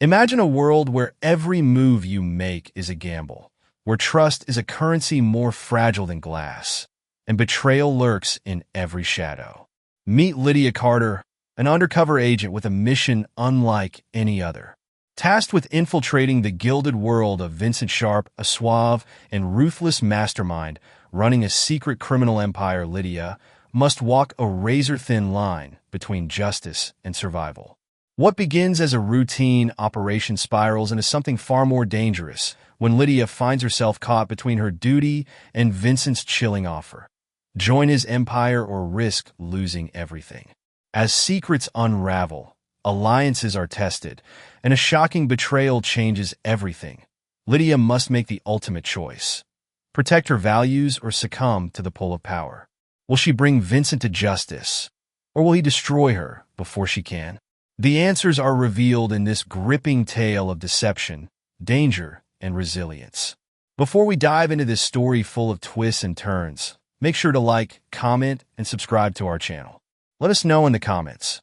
Imagine a world where every move you make is a gamble, where trust is a currency more fragile than glass, and betrayal lurks in every shadow. Meet Lydia Carter, an undercover agent with a mission unlike any other. Tasked with infiltrating the gilded world of Vincent Sharp, a suave and ruthless mastermind running a secret criminal empire, Lydia must walk a razor-thin line between justice and survival. What begins as a routine operation spirals into something far more dangerous when Lydia finds herself caught between her duty and Vincent's chilling offer. Join his empire or risk losing everything. As secrets unravel, alliances are tested, and a shocking betrayal changes everything. Lydia must make the ultimate choice. Protect her values or succumb to the pull of power. Will she bring Vincent to justice, or will he destroy her before she can? The answers are revealed in this gripping tale of deception, danger, and resilience. Before we dive into this story full of twists and turns, make sure to like, comment, and subscribe to our channel. Let us know in the comments.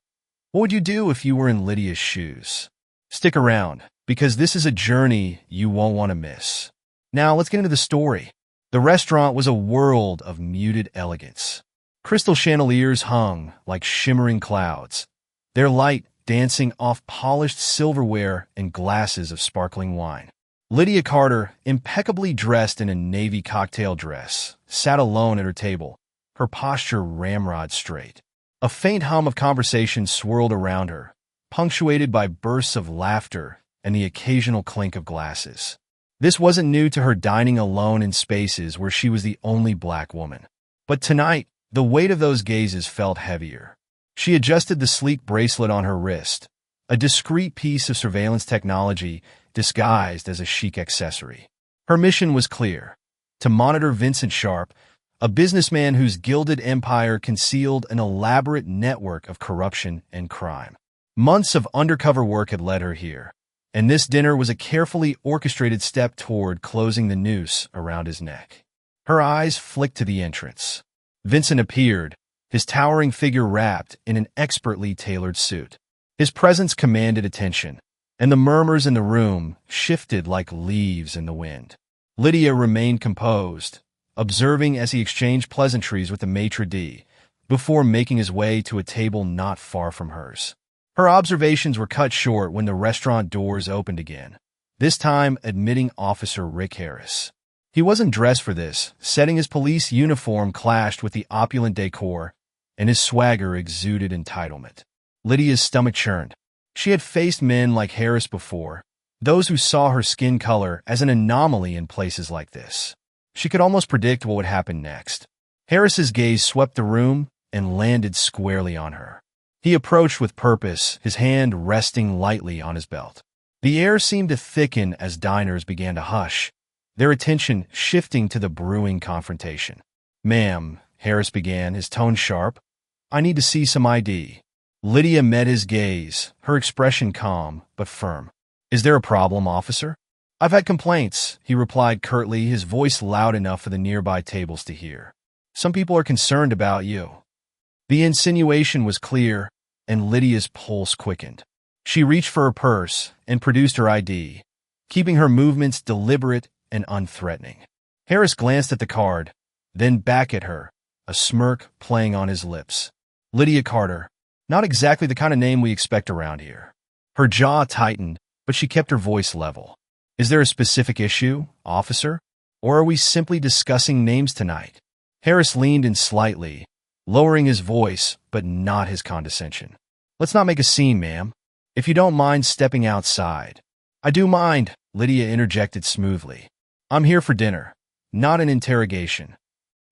What would you do if you were in Lydia's shoes? Stick around, because this is a journey you won't want to miss. Now, let's get into the story. The restaurant was a world of muted elegance. Crystal chandeliers hung like shimmering clouds, their light dancing off polished silverware and glasses of sparkling wine. Lydia Carter, impeccably dressed in a navy cocktail dress, sat alone at her table, her posture ramrod straight. A faint hum of conversation swirled around her, punctuated by bursts of laughter and the occasional clink of glasses. This wasn't new to her dining alone in spaces where she was the only black woman. But tonight, the weight of those gazes felt heavier. She adjusted the sleek bracelet on her wrist, a discreet piece of surveillance technology disguised as a chic accessory. Her mission was clear: to monitor Vincent Sharp, a businessman whose gilded empire concealed an elaborate network of corruption and crime. Months of undercover work had led her here, and this dinner was a carefully orchestrated step toward closing the noose around his neck. Her eyes flicked to the entrance. Vincent appeared, his towering figure wrapped in an expertly tailored suit. His presence commanded attention, and the murmurs in the room shifted like leaves in the wind. Lydia remained composed, observing as he exchanged pleasantries with the maitre d' before making his way to a table not far from hers. Her observations were cut short when the restaurant doors opened again, this time admitting Officer Rick Harris. He wasn't dressed for this, setting his police uniform clashed with the opulent decor, and his swagger exuded entitlement. Lydia's stomach churned. She had faced men like Harris before, those who saw her skin color as an anomaly in places like this. She could almost predict what would happen next. Harris's gaze swept the room and landed squarely on her. He approached with purpose, his hand resting lightly on his belt. The air seemed to thicken as diners began to hush, their attention shifting to the brewing confrontation. "Ma'am," Harris began, his tone sharp, "I need to see some ID." Lydia met his gaze, her expression calm but firm. "Is there a problem, officer?" "I've had complaints," he replied curtly, his voice loud enough for the nearby tables to hear. "Some people are concerned about you." The insinuation was clear, and Lydia's pulse quickened. She reached for her purse and produced her ID, keeping her movements deliberate and unthreatening. Harris glanced at the card, then back at her, a smirk playing on his lips. "Lydia Carter, not exactly the kind of name we expect around here." Her jaw tightened, but she kept her voice level. "Is there a specific issue, officer? Or are we simply discussing names tonight?" Harris leaned in slightly, lowering his voice, but not his condescension. "Let's not make a scene, ma'am. If you don't mind stepping outside." "I do mind," Lydia interjected smoothly. "I'm here for dinner, not an interrogation."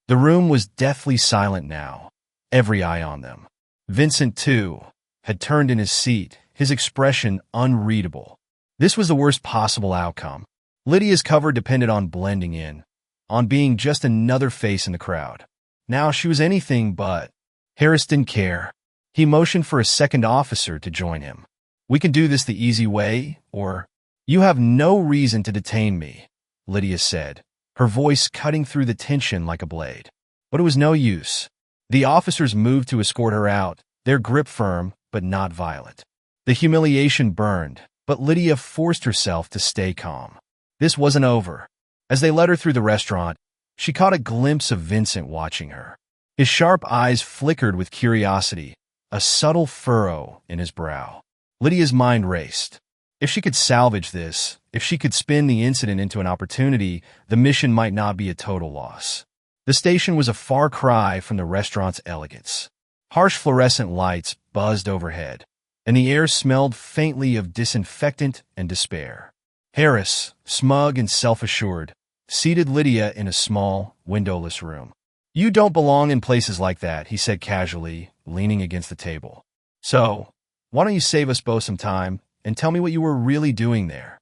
The room was deathly silent now, every eye on them. Vincent, too, had turned in his seat, his expression unreadable. This was the worst possible outcome. Lydia's cover depended on blending in, on being just another face in the crowd. Now she was anything but. Harris didn't care. He motioned for a second officer to join him. "We can do this the easy way, or—" "You have no reason to detain me," Lydia said, her voice cutting through the tension like a blade. But it was no use. The officers moved to escort her out, their grip firm but not violent. The humiliation burned, But Lydia forced herself to stay calm. This wasn't over. As they led her through the restaurant, she caught a glimpse of Vincent watching her. His sharp eyes flickered with curiosity, a subtle furrow in his brow. Lydia's mind raced. If she could salvage this, if she could spin the incident into an opportunity, the mission might not be a total loss. The station was a far cry from the restaurant's elegance. Harsh fluorescent lights buzzed overhead, and the air smelled faintly of disinfectant and despair. Harris, smug and self-assured, seated Lydia in a small, windowless room. "You don't belong in places like that," he said casually, leaning against the table. "So, why don't you save us both some time and tell me what you were really doing there?"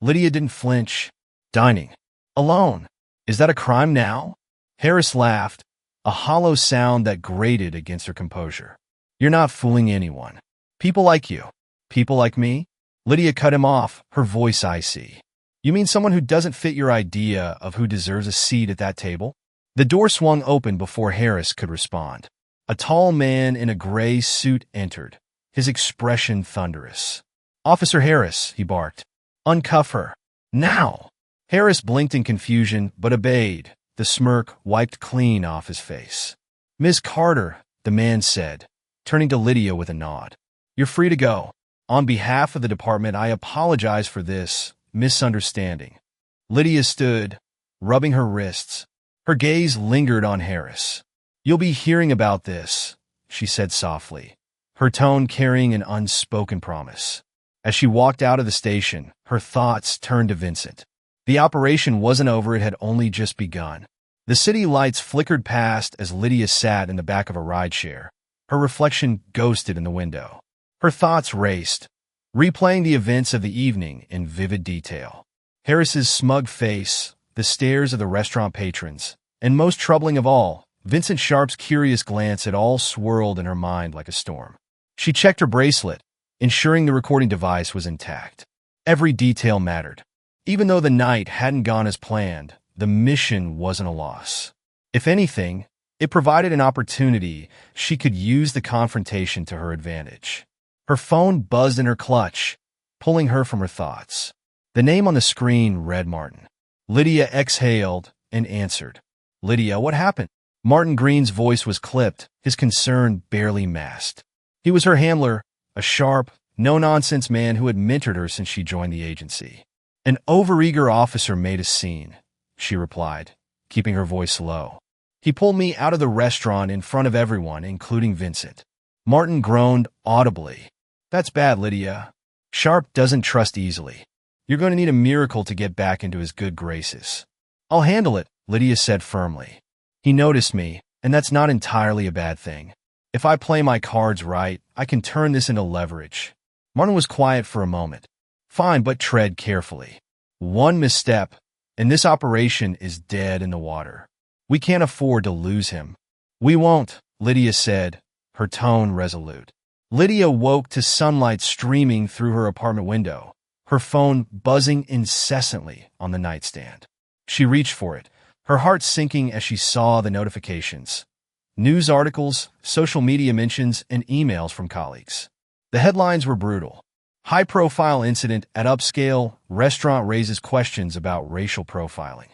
Lydia didn't flinch. "Dining. Alone. Is that a crime now?" Harris laughed, a hollow sound that grated against her composure. "You're not fooling anyone. People like you. People like me?" Lydia cut him off, her voice icy. "You mean someone who doesn't fit your idea of who deserves a seat at that table?" The door swung open before Harris could respond. A tall man in a gray suit entered, his expression thunderous. "Officer Harris," he barked. "Uncuff her. Now!" Harris blinked in confusion, but obeyed, the smirk wiped clean off his face. "Miss Carter," the man said, turning to Lydia with a nod. "You're free to go. On behalf of the department, I apologize for this misunderstanding." Lydia stood, rubbing her wrists. Her gaze lingered on Harris. "You'll be hearing about this," she said softly, her tone carrying an unspoken promise. As she walked out of the station, her thoughts turned to Vincent. The operation wasn't over, it had only just begun. The city lights flickered past as Lydia sat in the back of a rideshare, her reflection ghosted in the window. Her thoughts raced, replaying the events of the evening in vivid detail. Harris's smug face, the stares of the restaurant patrons, and most troubling of all, Vincent Sharp's curious glance. It all swirled in her mind like a storm. She checked her bracelet, ensuring the recording device was intact. Every detail mattered. Even though the night hadn't gone as planned, the mission wasn't a loss. If anything, it provided an opportunity she could use the confrontation to her advantage. Her phone buzzed in her clutch, pulling her from her thoughts. The name on the screen read Martin. Lydia exhaled and answered. "Lydia, what happened?" Martin Green's voice was clipped, his concern barely masked. He was her handler, a sharp, no-nonsense man who had mentored her since she joined the agency. "An overeager officer made a scene," she replied, keeping her voice low. "He pulled me out of the restaurant in front of everyone, including Vincent." Martin groaned audibly. "That's bad, Lydia. Sharp doesn't trust easily. You're going to need a miracle to get back into his good graces." "I'll handle it," Lydia said firmly. "He noticed me, and that's not entirely a bad thing. If I play my cards right, I can turn this into leverage." Martin was quiet for a moment. "Fine, but tread carefully. One misstep, and this operation is dead in the water. We can't afford to lose him." "We won't," Lydia said, her tone resolute. Lydia woke to sunlight streaming through her apartment window, her phone buzzing incessantly on the nightstand. She reached for it, her heart sinking as she saw the notifications. News articles, social media mentions, and emails from colleagues. The headlines were brutal. High-profile incident at upscale restaurant raises questions about racial profiling.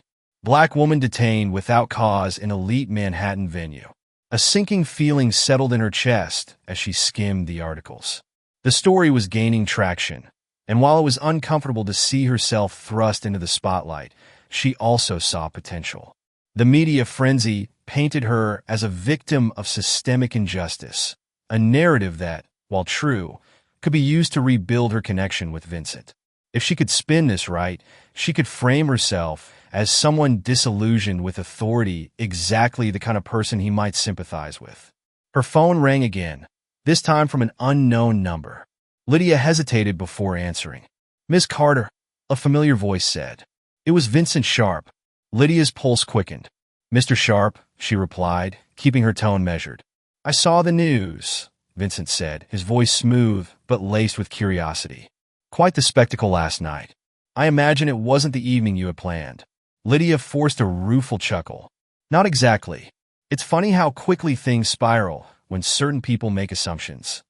Black woman detained without cause in elite Manhattan venue. A sinking feeling settled in her chest as she skimmed the articles. The story was gaining traction, and while it was uncomfortable to see herself thrust into the spotlight, she also saw potential. The media frenzy painted her as a victim of systemic injustice, a narrative that, while true, could be used to rebuild her connection with Vincent. If she could spin this right, she could frame herself as someone disillusioned with authority, exactly the kind of person he might sympathize with. Her phone rang again, this time from an unknown number. Lydia hesitated before answering. "Miss Carter," a familiar voice said. It was Vincent Sharp. Lydia's pulse quickened. "Mr. Sharp," she replied, keeping her tone measured. "I saw the news," Vincent said, his voice smooth but laced with curiosity. "Quite the spectacle last night. I imagine it wasn't the evening you had planned." Lydia forced a rueful chuckle. "Not exactly. It's funny how quickly things spiral when certain people make assumptions."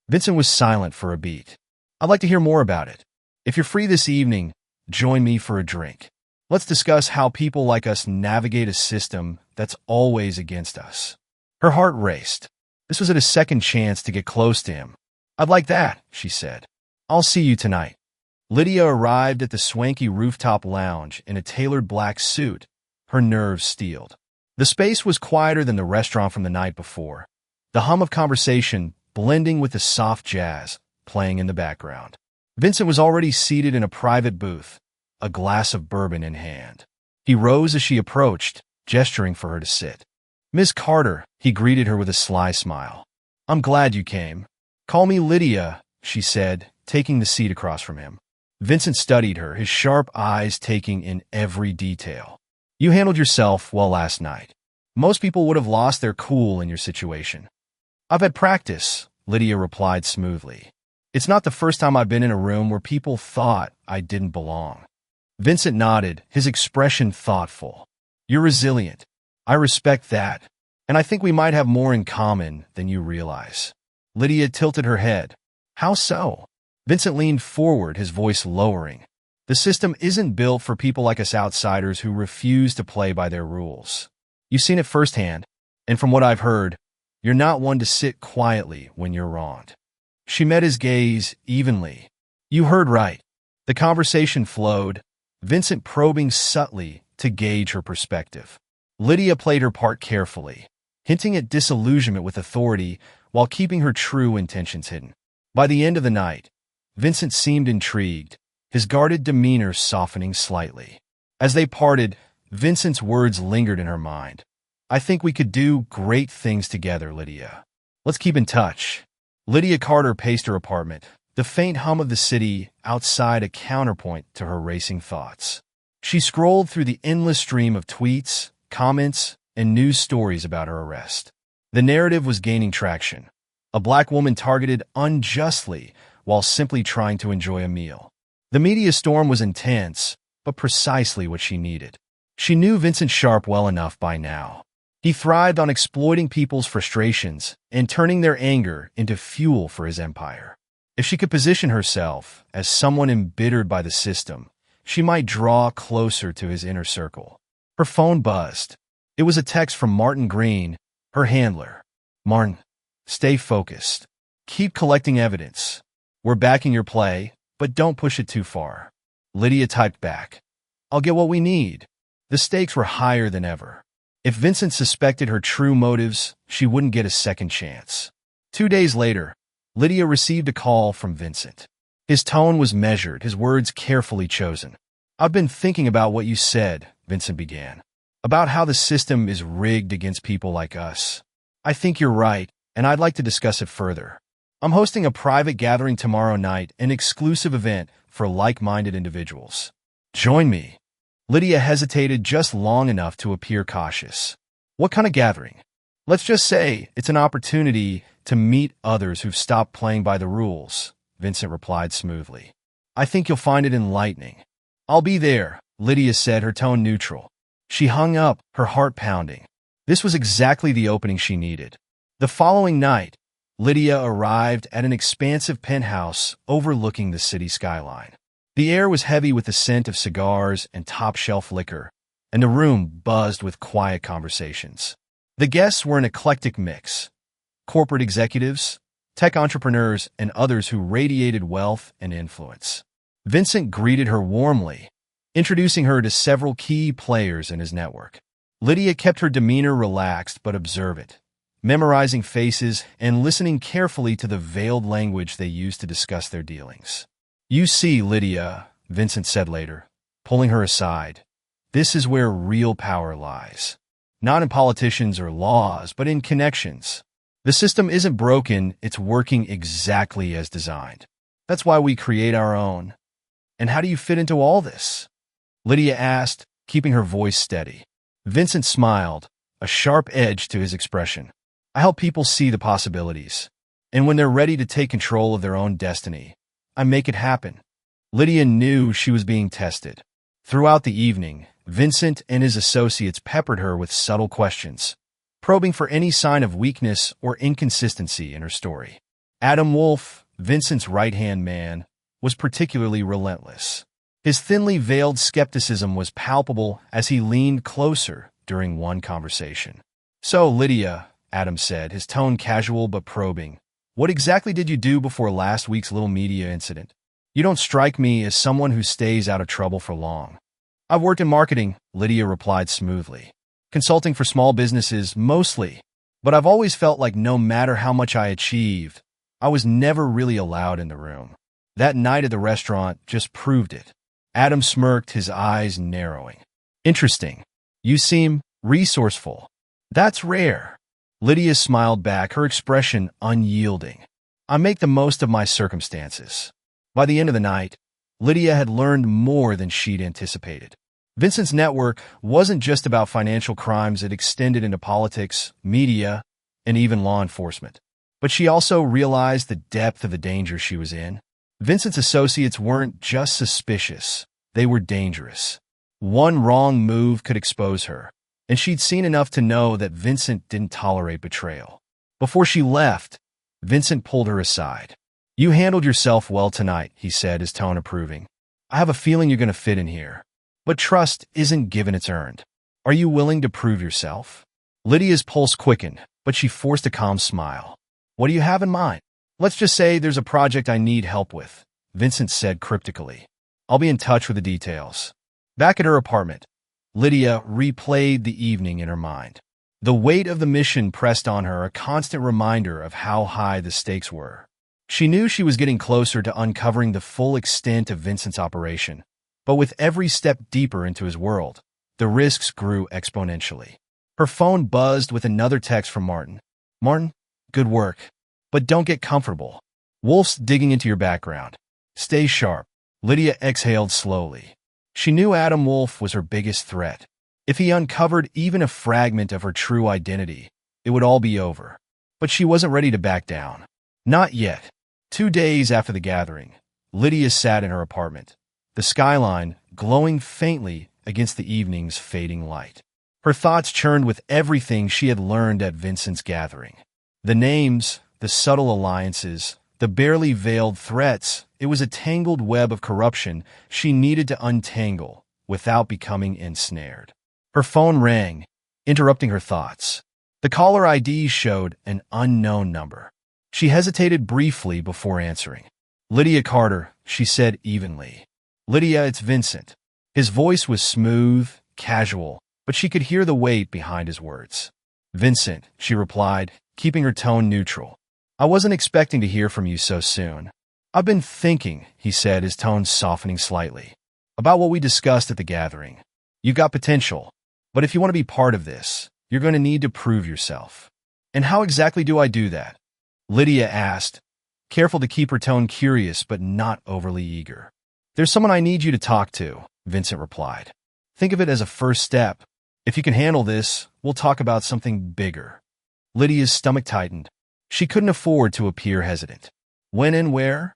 Vincent was silent for a beat. "I'd like to hear more about it." If you're free this evening, join me for a drink. Let's discuss how people like us navigate a system that's always against us. Her heart raced. This was at a second chance to get close to him. I'd like that, she said. I'll see you tonight. Lydia arrived at the swanky rooftop lounge in a tailored black suit, her nerves steeled. The space was quieter than the restaurant from the night before, the hum of conversation blending with the soft jazz playing in the background. Vincent was already seated in a private booth, a glass of bourbon in hand. He rose as she approached, gesturing for her to sit. "Miss Carter," he greeted her with a sly smile. "I'm glad you came." "Call me Lydia," she said, taking the seat across from him. Vincent studied her, his sharp eyes taking in every detail. "You handled yourself well last night. Most people would have lost their cool in your situation." "I've had practice," Lydia replied smoothly. "It's not the first time I've been in a room where people thought I didn't belong." Vincent nodded, his expression thoughtful. "You're resilient. I respect that, and I think we might have more in common than you realize." Lydia tilted her head. "How so?" Vincent leaned forward, his voice lowering. "The system isn't built for people like us outsiders who refuse to play by their rules. You've seen it firsthand, and from what I've heard, you're not one to sit quietly when you're wronged." She met his gaze evenly. "You heard right." The conversation flowed, Vincent probing subtly to gauge her perspective. Lydia played her part carefully, hinting at disillusionment with authority while keeping her true intentions hidden. By the end of the night, Vincent seemed intrigued, his guarded demeanor softening slightly. As they parted, Vincent's words lingered in her mind. "I think we could do great things together, Lydia. Let's keep in touch." Lydia Carter paced her apartment, the faint hum of the city outside a counterpoint to her racing thoughts. She scrolled through the endless stream of tweets, comments, and news stories about her arrest. The narrative was gaining traction. A black woman targeted unjustly while simply trying to enjoy a meal. The media storm was intense, but precisely what she needed. She knew Vincent Sharp well enough by now. He thrived on exploiting people's frustrations and turning their anger into fuel for his empire. If she could position herself as someone embittered by the system, she might draw closer to his inner circle. Her phone buzzed. It was a text from Martin Green, her handler. "Martin, stay focused. Keep collecting evidence. We're backing your play, but don't push it too far." Lydia typed back, "I'll get what we need." The stakes were higher than ever. If Vincent suspected her true motives, she wouldn't get a second chance. 2 days later, Lydia received a call from Vincent. His tone was measured, his words carefully chosen. "I've been thinking about what you said," Vincent began, "about how the system is rigged against people like us. I think you're right, and I'd like to discuss it further. I'm hosting a private gathering tomorrow night, an exclusive event for like-minded individuals. Join me." Lydia hesitated just long enough to appear cautious. "What kind of gathering?" "Let's just say it's an opportunity to meet others who've stopped playing by the rules," Vincent replied smoothly. "I think you'll find it enlightening." "I'll be there," Lydia said, her tone neutral. She hung up, her heart pounding. This was exactly the opening she needed. The following night, Lydia arrived at an expansive penthouse overlooking the city skyline. The air was heavy with the scent of cigars and top-shelf liquor, and the room buzzed with quiet conversations. The guests were an eclectic mix: corporate executives, tech entrepreneurs, and others who radiated wealth and influence. Vincent greeted her warmly, introducing her to several key players in his network. Lydia kept her demeanor relaxed but observant, memorizing faces and listening carefully to the veiled language they used to discuss their dealings. "You see, Lydia," Vincent said later, pulling her aside, "this is where real power lies. Not in politicians or laws, but in connections. The system isn't broken, it's working exactly as designed. That's why we create our own." "And how do you fit into all this?" Lydia asked, keeping her voice steady. Vincent smiled, a sharp edge to his expression. "I help people see the possibilities, and when they're ready to take control of their own destiny, I make it happen." Lydia knew she was being tested. Throughout the evening, Vincent and his associates peppered her with subtle questions, probing for any sign of weakness or inconsistency in her story. Adam Wolf, Vincent's right-hand man, was particularly relentless. His thinly veiled skepticism was palpable as he leaned closer during one conversation. "So, Lydia," Adam said, his tone casual but probing, "what exactly did you do before last week's little media incident? You don't strike me as someone who stays out of trouble for long." "I've worked in marketing," Lydia replied smoothly. "Consulting for small businesses, mostly. But I've always felt like no matter how much I achieved, I was never really allowed in the room. That night at the restaurant just proved it." Adam smirked, his eyes narrowing. "Interesting. You seem resourceful." "That's rare." Lydia smiled back, her expression unyielding. "I make the most of my circumstances." By the end of the night, Lydia had learned more than she'd anticipated. Vincent's network wasn't just about financial crimes, it extended into politics, media, and even law enforcement. But she also realized the depth of the danger she was in. Vincent's associates weren't just suspicious, they were dangerous. One wrong move could expose her, and she'd seen enough to know that Vincent didn't tolerate betrayal. Before she left, Vincent pulled her aside. "You handled yourself well tonight," he said, his tone approving. "I have a feeling you're going to fit in here. But trust isn't given, it's earned. Are you willing to prove yourself?" Lydia's pulse quickened, but she forced a calm smile. "What do you have in mind?" "Let's just say there's a project I need help with," Vincent said cryptically. "I'll be in touch with the details." Back at her apartment, Lydia replayed the evening in her mind. The weight of the mission pressed on her, a constant reminder of how high the stakes were. She knew she was getting closer to uncovering the full extent of Vincent's operation, but with every step deeper into his world, the risks grew exponentially. Her phone buzzed with another text from Martin. "Martin, good work. But don't get comfortable. Wolf's digging into your background. Stay sharp." Lydia exhaled slowly. She knew Adam Wolf was her biggest threat. If he uncovered even a fragment of her true identity, it would all be over. But she wasn't ready to back down. Not yet. 2 days after the gathering, Lydia sat in her apartment, the skyline glowing faintly against the evening's fading light. Her thoughts churned with everything she had learned at Vincent's gathering. The names, the subtle alliances, the barely veiled threats. It was a tangled web of corruption she needed to untangle without becoming ensnared. Her phone rang, interrupting her thoughts. The caller ID showed an unknown number. She hesitated briefly before answering. "Lydia Carter," she said evenly. "Lydia, it's Vincent." His voice was smooth, casual, but she could hear the weight behind his words. "Vincent," she replied, keeping her tone neutral. "I wasn't expecting to hear from you so soon." "I've been thinking," he said, his tone softening slightly, "about what we discussed at the gathering. You've got potential, but if you want to be part of this, you're going to need to prove yourself." "And how exactly do I do that?" Lydia asked, careful to keep her tone curious but not overly eager. "There's someone I need you to talk to," Vincent replied. "Think of it as a first step. If you can handle this, we'll talk about something bigger." Lydia's stomach tightened. She couldn't afford to appear hesitant. "When and where?"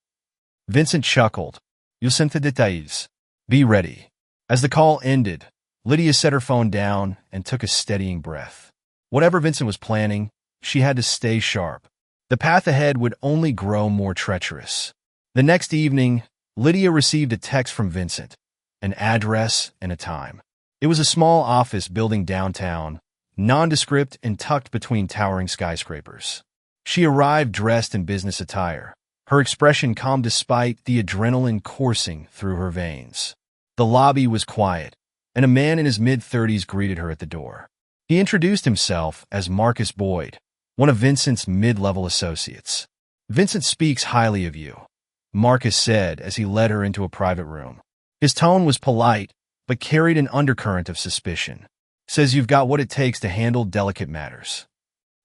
Vincent chuckled. "You'll send the details. Be ready." As the call ended, Lydia set her phone down and took a steadying breath. Whatever Vincent was planning, she had to stay sharp. The path ahead would only grow more treacherous. The next evening, Lydia received a text from Vincent, an address and a time. It was a small office building downtown, nondescript and tucked between towering skyscrapers. She arrived dressed in business attire, her expression calm despite the adrenaline coursing through her veins. The lobby was quiet, and a man in his mid-30s greeted her at the door. He introduced himself as Marcus Boyd, one of Vincent's mid-level associates. "Vincent speaks highly of you," Marcus said as he led her into a private room. His tone was polite, but carried an undercurrent of suspicion. "Says you've got what it takes to handle delicate matters."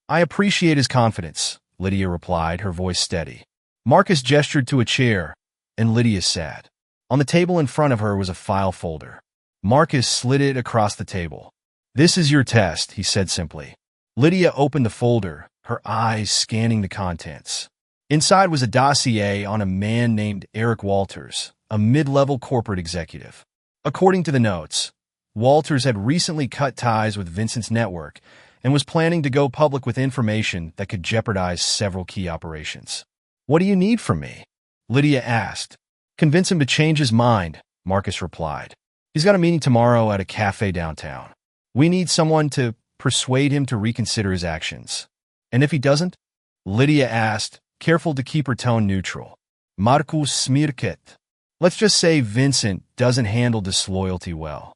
"I appreciate his confidence," Lydia replied, her voice steady. Marcus gestured to a chair, and Lydia sat. On the table in front of her was a file folder. Marcus slid it across the table. "This is your test," he said simply. Lydia opened the folder, her eyes scanning the contents. Inside was a dossier on a man named Eric Walters, a mid-level corporate executive. According to the notes, Walters had recently cut ties with Vincent's network and was planning to go public with information that could jeopardize several key operations. "What do you need from me?" Lydia asked. Convince him to change his mind, Marcus replied. He's got a meeting tomorrow at a cafe downtown. We need someone to persuade him to reconsider his actions. And if he doesn't? Lydia asked, careful to keep her tone neutral. Marcus smirket. Let's just say Vincent doesn't handle disloyalty well.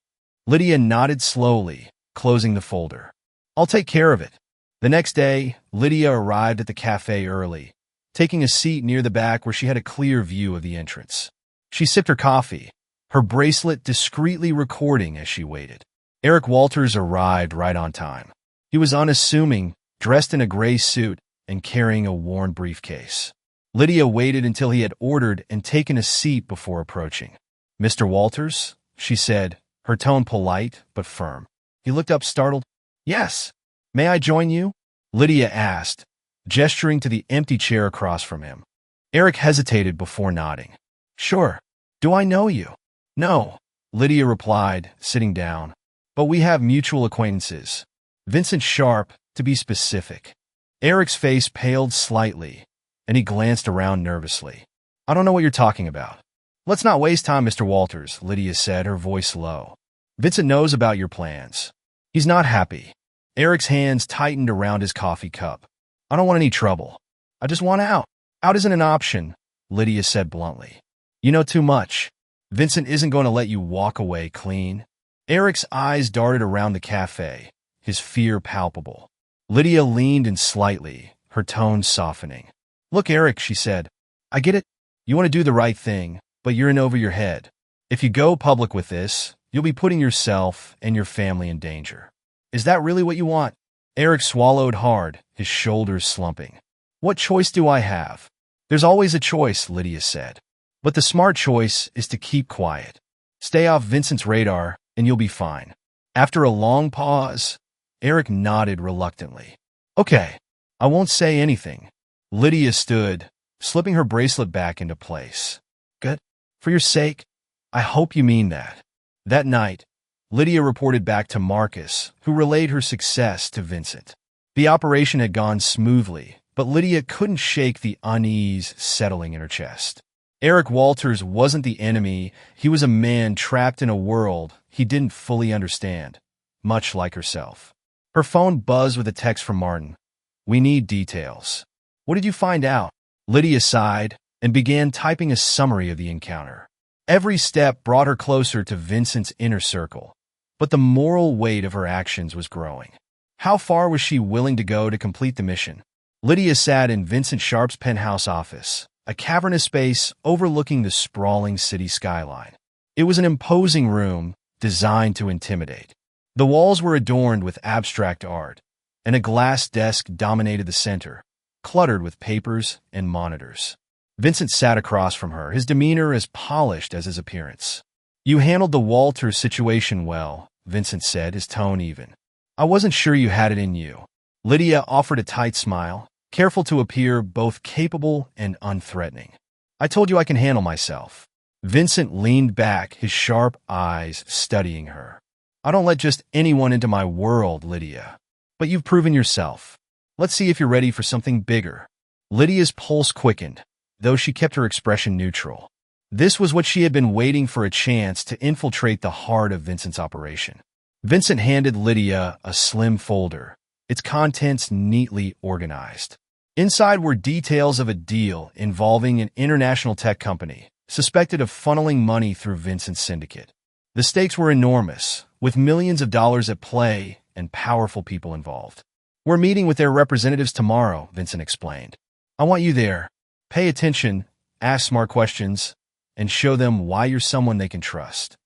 Lydia nodded slowly, closing the folder. I'll take care of it. The next day, Lydia arrived at the cafe early, taking a seat near the back where she had a clear view of the entrance. She sipped her coffee, her bracelet discreetly recording as she waited. Eric Walters arrived right on time. He was unassuming, dressed in a gray suit and carrying a worn briefcase. Lydia waited until he had ordered and taken a seat before approaching. Mr. Walters, she said, her tone polite but firm. He looked up startled. Yes. May I join you? Lydia asked, gesturing to the empty chair across from him. Eric hesitated before nodding. Sure. Do I know you? No, Lydia replied, sitting down. But we have mutual acquaintances. Vincent Sharp, to be specific. Eric's face paled slightly, and he glanced around nervously. I don't know what you're talking about. Let's not waste time, Mr. Walters, Lydia said, her voice low. Vincent knows about your plans. He's not happy. Eric's hands tightened around his coffee cup. I don't want any trouble. I just want out. Out isn't an option, Lydia said bluntly. You know too much. Vincent isn't going to let you walk away clean. Eric's eyes darted around the cafe, his fear palpable. Lydia leaned in slightly, her tone softening. Look, Eric, she said. I get it. You want to do the right thing, but you're in over your head. If you go public with this, you'll be putting yourself and your family in danger. Is that really what you want? Eric swallowed hard, his shoulders slumping. What choice do I have? There's always a choice, Lydia said. But the smart choice is to keep quiet. Stay off Vincent's radar, and you'll be fine. After a long pause, Eric nodded reluctantly. Okay, I won't say anything. Lydia stood, slipping her bracelet back into place. Good. For your sake, I hope you mean that. That night, Lydia reported back to Marcus, who relayed her success to Vincent. The operation had gone smoothly, but Lydia couldn't shake the unease settling in her chest. Eric Walters wasn't the enemy, he was a man trapped in a world he didn't fully understand, much like herself. Her phone buzzed with a text from Martin. We need details. What did you find out? Lydia sighed and began typing a summary of the encounter. Every step brought her closer to Vincent's inner circle, but the moral weight of her actions was growing. How far was she willing to go to complete the mission? Lydia sat in Vincent Sharp's penthouse office, a cavernous space overlooking the sprawling city skyline. It was an imposing room designed to intimidate. The walls were adorned with abstract art, and a glass desk dominated the center, cluttered with papers and monitors. Vincent sat across from her, his demeanor as polished as his appearance. You handled the Walters situation well, Vincent said, his tone even. I wasn't sure you had it in you. Lydia offered a tight smile, careful to appear both capable and unthreatening. I told you I can handle myself. Vincent leaned back, his sharp eyes studying her. I don't let just anyone into my world, Lydia. But you've proven yourself. Let's see if you're ready for something bigger. Lydia's pulse quickened, though she kept her expression neutral. This was what she had been waiting for, a chance to infiltrate the heart of Vincent's operation. Vincent handed Lydia a slim folder, its contents neatly organized. Inside were details of a deal involving an international tech company, suspected of funneling money through Vincent's syndicate. The stakes were enormous, with millions of dollars at play and powerful people involved. We're meeting with their representatives tomorrow, Vincent explained. I want you there. Pay attention, ask smart questions, and show them why you're someone they can trust.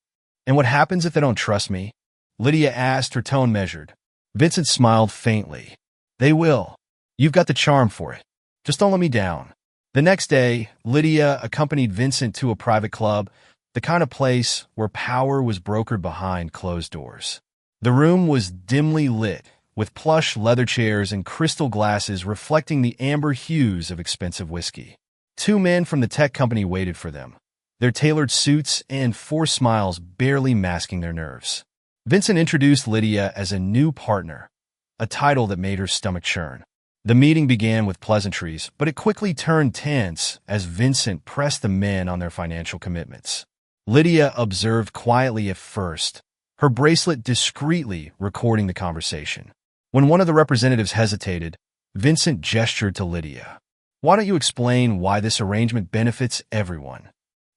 And what happens if they don't trust me? Lydia asked, her tone measured. Vincent smiled faintly. They will. You've got the charm for it. Just don't let me down. The next day, Lydia accompanied Vincent to a private club, the kind of place where power was brokered behind closed doors. The room was dimly lit, with plush leather chairs and crystal glasses reflecting the amber hues of expensive whiskey. Two men from the tech company waited for them, their tailored suits and forced smiles barely masking their nerves. Vincent introduced Lydia as a new partner, a title that made her stomach churn. The meeting began with pleasantries, but it quickly turned tense as Vincent pressed the men on their financial commitments. Lydia observed quietly at first, her bracelet discreetly recording the conversation. When one of the representatives hesitated, Vincent gestured to Lydia. "Why don't you explain why this arrangement benefits everyone?"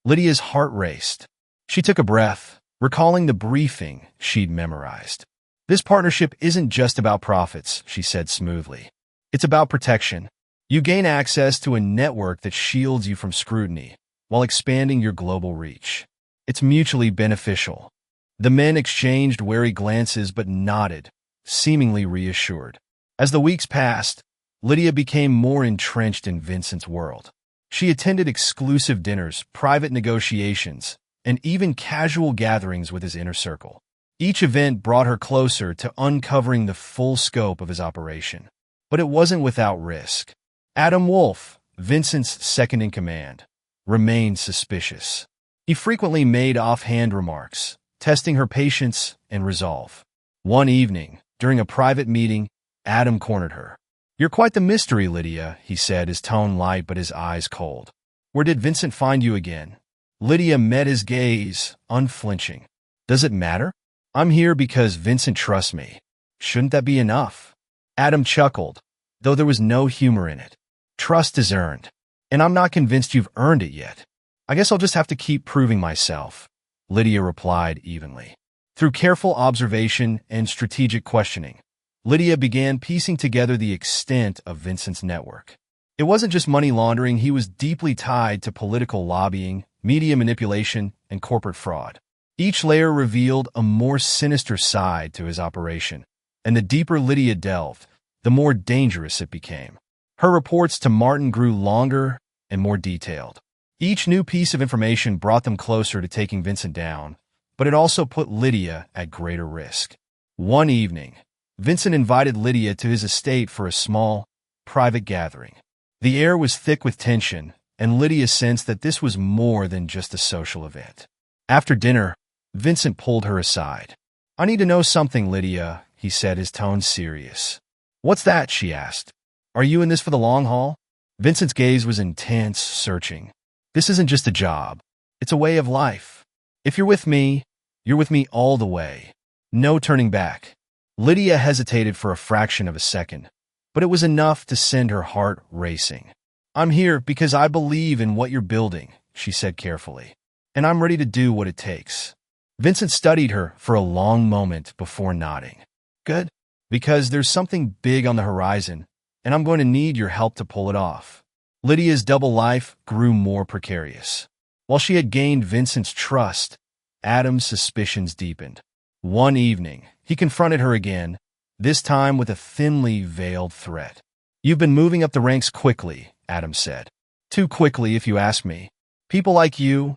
Lydia's heart raced. She took a breath, recalling the briefing she'd memorized. "This partnership isn't just about profits," she said smoothly. "It's about protection. You gain access to a network that shields you from scrutiny while expanding your global reach. It's mutually beneficial." The men exchanged wary glances but nodded, seemingly reassured. As the weeks passed, Lydia became more entrenched in Vincent's world. She attended exclusive dinners, private negotiations, and even casual gatherings with his inner circle. Each event brought her closer to uncovering the full scope of his operation. But it wasn't without risk. Adam Wolf, Vincent's second-in-command, remained suspicious. He frequently made offhand remarks, testing her patience and resolve. One evening, during a private meeting, Adam cornered her. "You're quite the mystery, Lydia," he said, his tone light but his eyes cold. "Where did Vincent find you again?" Lydia met his gaze, unflinching. "Does it matter? I'm here because Vincent trusts me. Shouldn't that be enough?" Adam chuckled, though there was no humor in it. "Trust is earned, and I'm not convinced you've earned it yet. I guess I'll just have to keep proving myself," Lydia replied evenly. Through careful observation and strategic questioning, Lydia began piecing together the extent of Vincent's network. It wasn't just money laundering, he was deeply tied to political lobbying, media manipulation, and corporate fraud. Each layer revealed a more sinister side to his operation, and the deeper Lydia delved, the more dangerous it became. Her reports to Martin grew longer and more detailed. Each new piece of information brought them closer to taking Vincent down, but it also put Lydia at greater risk. One evening, Vincent invited Lydia to his estate for a small, private gathering. The air was thick with tension, and Lydia sensed that this was more than just a social event. After dinner, Vincent pulled her aside. "I need to know something, Lydia," he said, his tone serious. "What's that?" she asked. "Are you in this for the long haul?" Vincent's gaze was intense, searching. "This isn't just a job. It's a way of life. If you're with me all the way. No turning back." Lydia hesitated for a fraction of a second, but it was enough to send her heart racing. "I'm here because I believe in what you're building," she said carefully, "and I'm ready to do what it takes." Vincent studied her for a long moment before nodding. "Good, because there's something big on the horizon, and I'm going to need your help to pull it off." Lydia's double life grew more precarious. While she had gained Vincent's trust, Adam's suspicions deepened. One evening, he confronted her again, this time with a thinly veiled threat. "You've been moving up the ranks quickly," Adam said. "Too quickly, if you ask me. People like you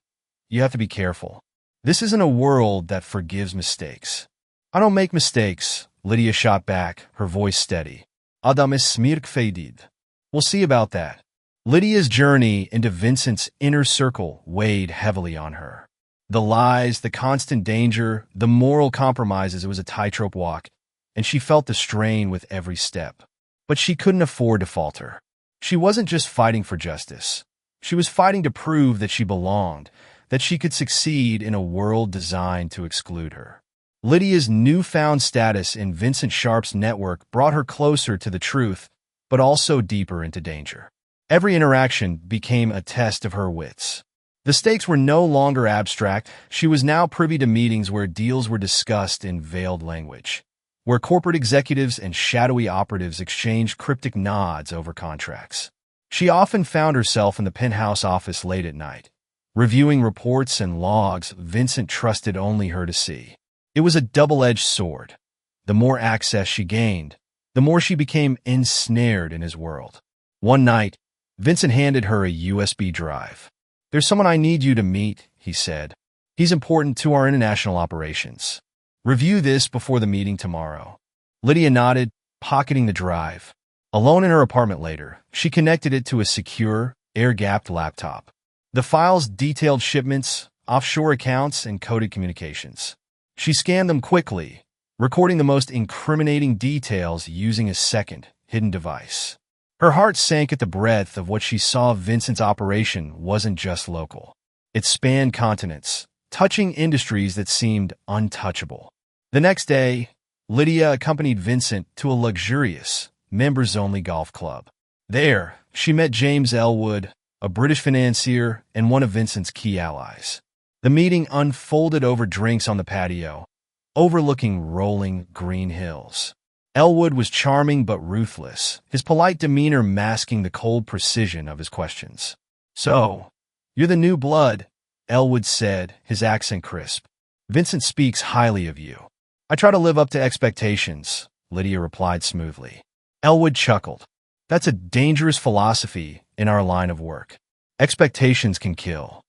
have to be careful. This isn't a world that forgives mistakes." "I don't make mistakes," Lydia shot back, her voice steady. "Adam is smirkfeidid." "We'll see about that." Lydia's journey into Vincent's inner circle weighed heavily on her. The lies, the constant danger, the moral compromises, it was a tightrope walk, and she felt the strain with every step. But she couldn't afford to falter. She wasn't just fighting for justice. She was fighting to prove that she belonged, that she could succeed in a world designed to exclude her. Lydia's newfound status in Vincent Sharp's network brought her closer to the truth, but also deeper into danger. Every interaction became a test of her wits. The stakes were no longer abstract. She was now privy to meetings where deals were discussed in veiled language, where corporate executives and shadowy operatives exchanged cryptic nods over contracts. She often found herself in the penthouse office late at night, reviewing reports and logs Vincent trusted only her to see. It was a double-edged sword. The more access she gained, the more she became ensnared in his world. One night, Vincent handed her a USB drive. "There's someone I need you to meet," he said. "He's important to our international operations. Review this before the meeting tomorrow." Lydia nodded, pocketing the drive. Alone in her apartment later, she connected it to a secure, air-gapped laptop. The files detailed shipments, offshore accounts, and coded communications. She scanned them quickly, recording the most incriminating details using a second, hidden device. Her heart sank at the breadth of what she saw. Vincent's operation wasn't just local. It spanned continents, touching industries that seemed untouchable. The next day, Lydia accompanied Vincent to a luxurious, members-only golf club. There, she met James Elwood, a British financier and one of Vincent's key allies. The meeting unfolded over drinks on the patio, overlooking rolling green hills. Elwood was charming but ruthless, his polite demeanor masking the cold precision of his questions. "So, you're the new blood," Elwood said, his accent crisp. "Vincent speaks highly of you." "I try to live up to expectations," Lydia replied smoothly. Elwood chuckled. "That's a dangerous philosophy in our line of work. Expectations can kill."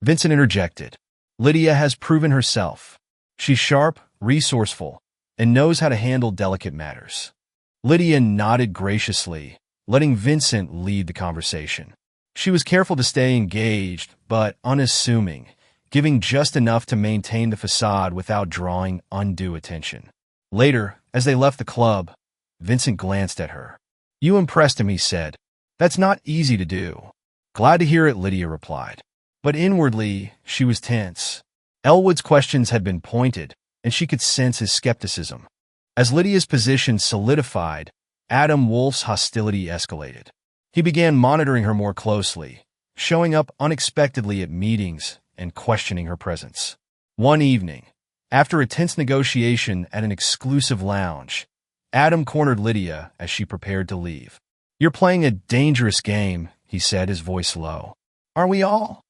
Vincent interjected. "Lydia has proven herself. She's sharp, resourceful, and knows how to handle delicate matters." Lydia nodded graciously, letting Vincent lead the conversation. She was careful to stay engaged, but unassuming, giving just enough to maintain the facade without drawing undue attention. Later, as they left the club, Vincent glanced at her. "You impressed him," he said. "That's not easy to do." "Glad to hear it," Lydia replied. But inwardly, she was tense. Elwood's questions had been pointed, and she could sense his skepticism. As Lydia's position solidified, Adam Wolf's hostility escalated. He began monitoring her more closely, showing up unexpectedly at meetings and questioning her presence. One evening, after a tense negotiation at an exclusive lounge, Adam cornered Lydia as she prepared to leave. "You're playing a dangerous game," he said, his voice low. "Aren't we all?"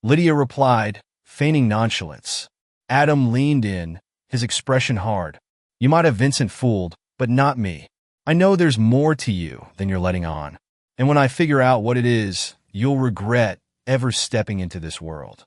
Lydia replied, feigning nonchalance. Adam leaned in, his expression hard. "You might have Vincent fooled, but not me. I know there's more to you than you're letting on. And when I figure out what it is, you'll regret ever stepping into this world."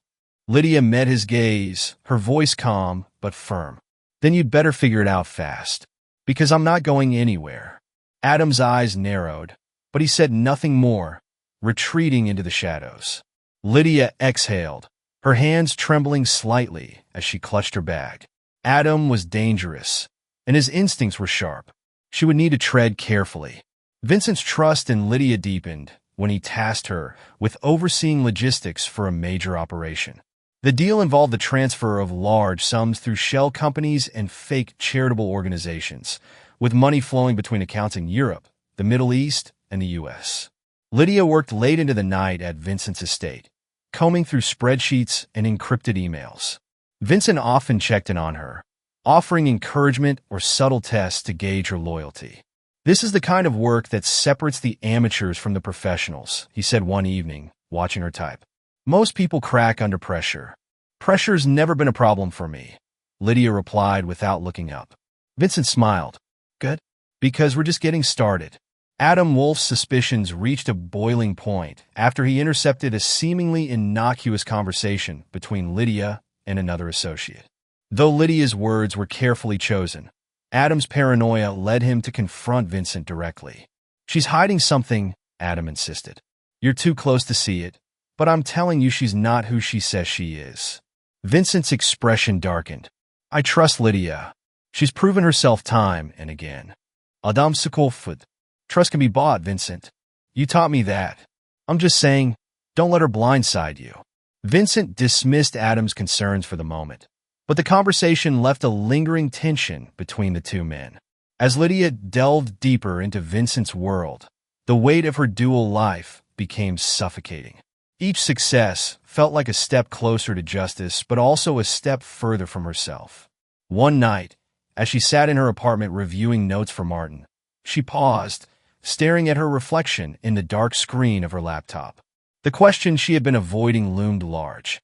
Lydia met his gaze, her voice calm but firm. "Then you'd better figure it out fast, because I'm not going anywhere." Adam's eyes narrowed, but he said nothing more, retreating into the shadows. Lydia exhaled, her hands trembling slightly as she clutched her bag. Adam was dangerous, and his instincts were sharp. She would need to tread carefully. Vincent's trust in Lydia deepened when he tasked her with overseeing logistics for a major operation. The deal involved the transfer of large sums through shell companies and fake charitable organizations, with money flowing between accounts in Europe, the Middle East, and the U.S. Lydia worked late into the night at Vincent's estate, combing through spreadsheets and encrypted emails. Vincent often checked in on her, offering encouragement or subtle tests to gauge her loyalty. "This is the kind of work that separates the amateurs from the professionals," he said one evening, watching her type. "Most people crack under pressure. Pressure's never been a problem for me," Lydia replied without looking up. Vincent smiled. "Good. Because we're just getting started." Adam Wolf's suspicions reached a boiling point after he intercepted a seemingly innocuous conversation between Lydia and another associate. Though Lydia's words were carefully chosen, Adam's paranoia led him to confront Vincent directly. "She's hiding something," Adam insisted. "You're too close to see it, but I'm telling you she's not who she says she is." Vincent's expression darkened. "I trust Lydia. She's proven herself time and again." "Adam Sokolfud. Trust can be bought, Vincent. You taught me that. I'm just saying, don't let her blindside you." Vincent dismissed Adam's concerns for the moment, but the conversation left a lingering tension between the two men. As Lydia delved deeper into Vincent's world, the weight of her dual life became suffocating. Each success felt like a step closer to justice, but also a step further from herself. One night, as she sat in her apartment reviewing notes for Martin, she paused, staring at her reflection in the dark screen of her laptop. The question she had been avoiding loomed large.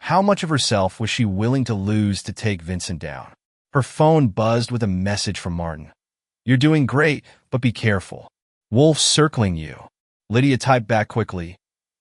How much of herself was she willing to lose to take Vincent down? Her phone buzzed with a message from Martin. "You're doing great, but be careful. Wolf's circling you." Lydia typed back quickly,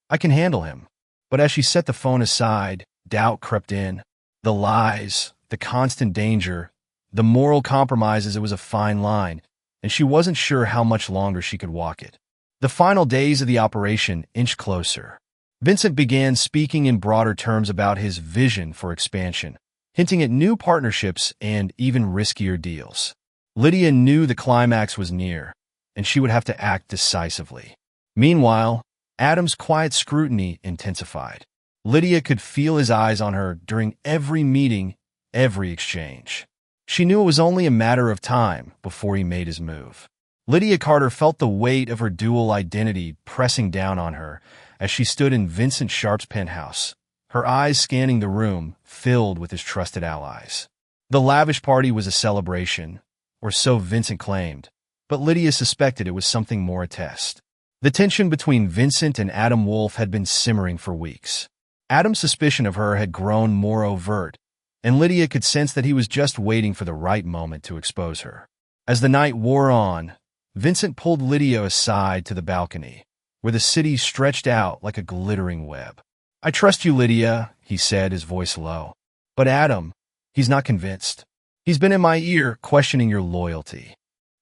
"I can handle him." But as she set the phone aside, doubt crept in. The lies, the constant danger, the moral compromises, it was a fine line, and she wasn't sure how much longer she could walk it. The final days of the operation inched closer. Vincent began speaking in broader terms about his vision for expansion, hinting at new partnerships and even riskier deals. Lydia knew the climax was near, and she would have to act decisively. Meanwhile, Adam's quiet scrutiny intensified. Lydia could feel his eyes on her during every meeting, every exchange. She knew it was only a matter of time before he made his move. Lydia Carter felt the weight of her dual identity pressing down on her as she stood in Vincent Sharp's penthouse, her eyes scanning the room filled with his trusted allies. The lavish party was a celebration, or so Vincent claimed, but Lydia suspected it was something more a test. The tension between Vincent and Adam Wolf had been simmering for weeks. Adam's suspicion of her had grown more overt, and Lydia could sense that he was just waiting for the right moment to expose her. As the night wore on, Vincent pulled Lydia aside to the balcony, where the city stretched out like a glittering web. "I trust you, Lydia," he said, his voice low. "But Adam, he's not convinced. He's been in my ear questioning your loyalty."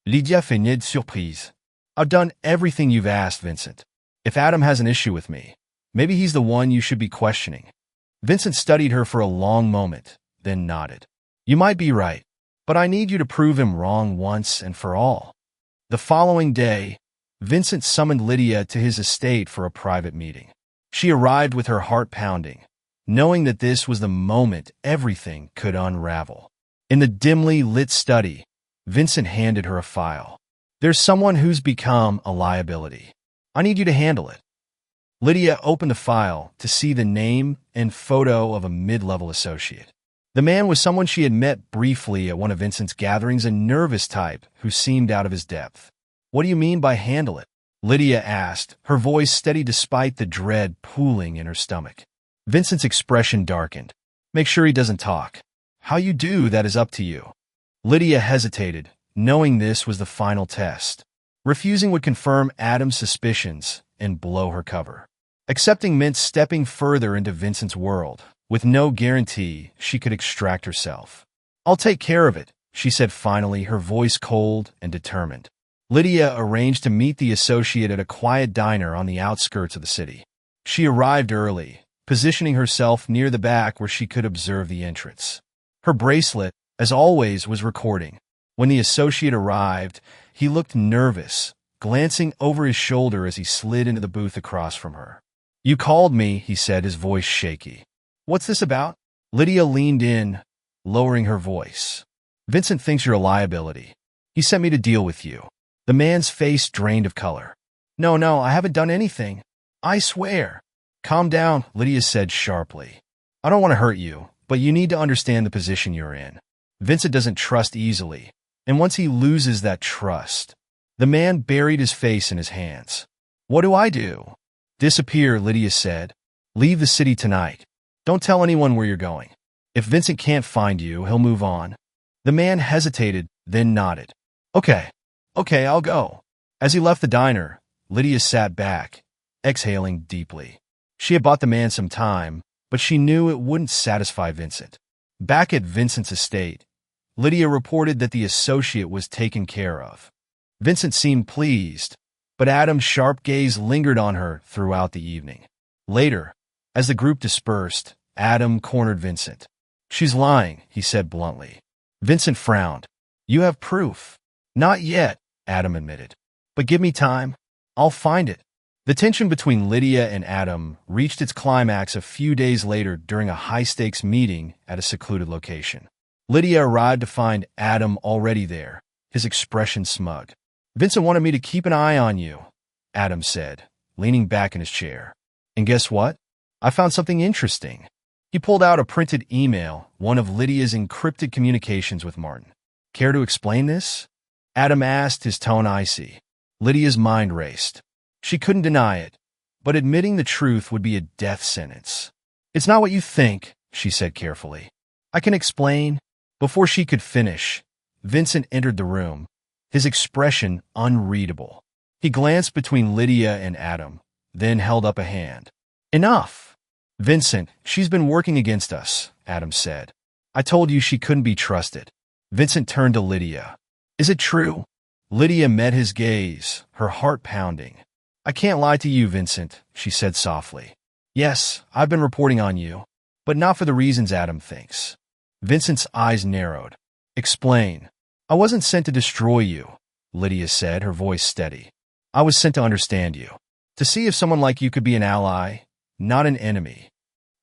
Lydia feigned surprise. "I've done everything you've asked, Vincent. If Adam has an issue with me, maybe he's the one you should be questioning." Vincent studied her for a long moment, then nodded. "You might be right, but I need you to prove him wrong once and for all." The following day, Vincent summoned Lydia to his estate for a private meeting. She arrived with her heart pounding, knowing that this was the moment everything could unravel. In the dimly lit study, Vincent handed her a file. "There's someone who's become a liability. I need you to handle it." Lydia opened the file to see the name and photo of a mid-level associate. The man was someone she had met briefly at one of Vincent's gatherings, a nervous type who seemed out of his depth. "What do you mean by handle it?" Lydia asked, her voice steady despite the dread pooling in her stomach. Vincent's expression darkened. "Make sure he doesn't talk. How you do that is up to you." Lydia hesitated, knowing this was the final test. Refusing would confirm Adam's suspicions and blow her cover. Accepting meant stepping further into Vincent's world, with no guarantee she could extract herself. "I'll take care of it," she said finally, her voice cold and determined. Lydia arranged to meet the associate at a quiet diner on the outskirts of the city. She arrived early, positioning herself near the back where she could observe the entrance. Her bracelet, as always, was recording. When the associate arrived, he looked nervous, glancing over his shoulder as he slid into the booth across from her. "You called me," he said, his voice shaky. "What's this about?" Lydia leaned in, lowering her voice. "Vincent thinks you're a liability. He sent me to deal with you." The man's face drained of color. No, I haven't done anything. I swear." "Calm down," Lydia said sharply. "I don't want to hurt you, but you need to understand the position you're in. Vincent doesn't trust easily, and once he loses that trust..." The man buried his face in his hands. "What do I do?" "Disappear," Lydia said. "Leave the city tonight. Don't tell anyone where you're going. If Vincent can't find you, he'll move on." The man hesitated, then nodded. Okay, I'll go." As he left the diner, Lydia sat back, exhaling deeply. She had bought the man some time, but she knew it wouldn't satisfy Vincent. Back at Vincent's estate, Lydia reported that the associate was taken care of. Vincent seemed pleased, but Adam's sharp gaze lingered on her throughout the evening. Later, as the group dispersed, Adam cornered Vincent. "She's lying," he said bluntly. Vincent frowned. "You have proof?" "Not yet," Adam admitted. "But give me time. I'll find it." The tension between Lydia and Adam reached its climax a few days later during a high-stakes meeting at a secluded location. Lydia arrived to find Adam already there, his expression smug. "Vincent wanted me to keep an eye on you," Adam said, leaning back in his chair. "And guess what? I found something interesting." He pulled out a printed email, one of Lydia's encrypted communications with Martin. "Care to explain this?" Adam asked, his tone icy. Lydia's mind raced. She couldn't deny it, but admitting the truth would be a death sentence. "It's not what you think," she said carefully. "I can explain." Before she could finish, Vincent entered the room, his expression unreadable. He glanced between Lydia and Adam, then held up a hand. "Enough." "Vincent, she's been working against us," Adam said. "I told you she couldn't be trusted." Vincent turned to Lydia. "Is it true?" Lydia met his gaze, her heart pounding. "I can't lie to you, Vincent," she said softly. "Yes, I've been reporting on you, but not for the reasons Adam thinks." Vincent's eyes narrowed. "Explain." "I wasn't sent to destroy you," Lydia said, her voice steady. I was sent to understand you, to see if someone like you could be an ally, not an enemy.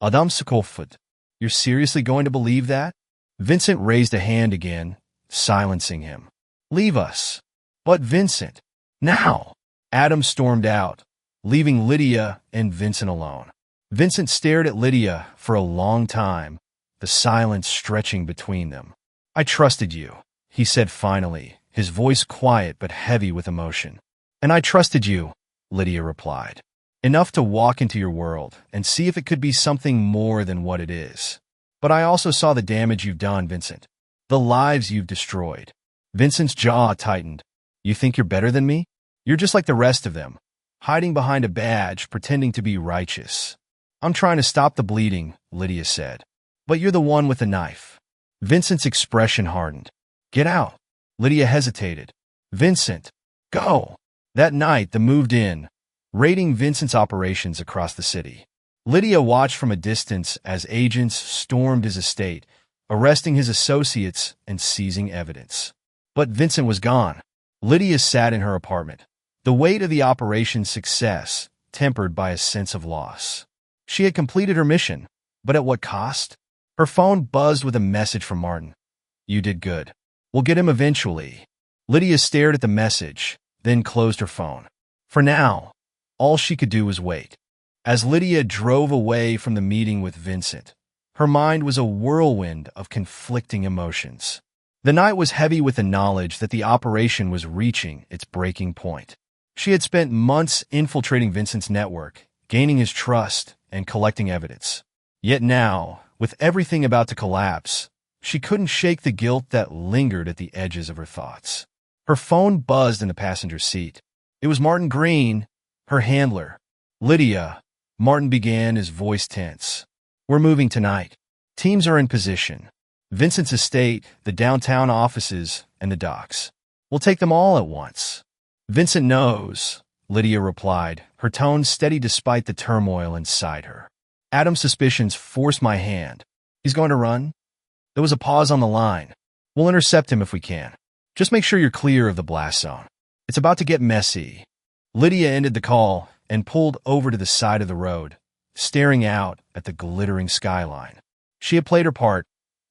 Adam Sokolfut, you're seriously going to believe that? Vincent raised a hand again, silencing him. Leave us. But Vincent, now! Adam stormed out, leaving Lydia and Vincent alone. Vincent stared at Lydia for a long time, the silence stretching between them. I trusted you, he said finally, his voice quiet but heavy with emotion. And I trusted you, Lydia replied. Enough to walk into your world and see if it could be something more than what it is. But I also saw the damage you've done, Vincent. The lives you've destroyed. Vincent's jaw tightened. You think you're better than me? You're just like the rest of them, hiding behind a badge, pretending to be righteous. I'm trying to stop the bleeding, Lydia said. But you're the one with the knife. Vincent's expression hardened. Get out. Lydia hesitated. Vincent, go. That night, they moved in, raiding Vincent's operations across the city. Lydia watched from a distance as agents stormed his estate, arresting his associates and seizing evidence. But Vincent was gone. Lydia sat in her apartment, the weight of the operation's success tempered by a sense of loss. She had completed her mission, but at what cost? Her phone buzzed with a message from Martin. You did good. We'll get him eventually. Lydia stared at the message, then closed her phone. For now, all she could do was wait. As Lydia drove away from the meeting with Vincent, her mind was a whirlwind of conflicting emotions. The night was heavy with the knowledge that the operation was reaching its breaking point. She had spent months infiltrating Vincent's network, gaining his trust, and collecting evidence. Yet now, with everything about to collapse, she couldn't shake the guilt that lingered at the edges of her thoughts. Her phone buzzed in the passenger seat. It was Martin Green, her handler. Lydia, Martin began, his voice tense. We're moving tonight. Teams are in position. Vincent's estate, the downtown offices, and the docks. We'll take them all at once. Vincent knows, Lydia replied, her tone steady despite the turmoil inside her. Adam's suspicions forced my hand. He's going to run? There was a pause on the line. We'll intercept him if we can. Just make sure you're clear of the blast zone. It's about to get messy. Lydia ended the call and pulled over to the side of the road, staring out at the glittering skyline. She had played her part,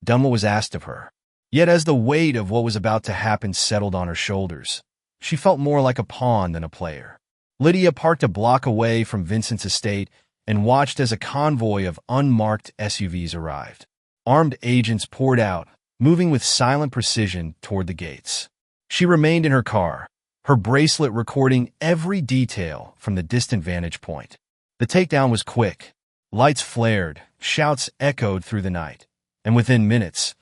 done what was asked of her. Yet as the weight of what was about to happen settled on her shoulders, she felt more like a pawn than a player. Lydia parked a block away from Vincent's estate and watched as a convoy of unmarked SUVs arrived. Armed agents poured out, moving with silent precision toward the gates. She remained in her car, her bracelet recording every detail from the distant vantage point. The takedown was quick. Lights flared, shouts echoed through the night, and within minutes,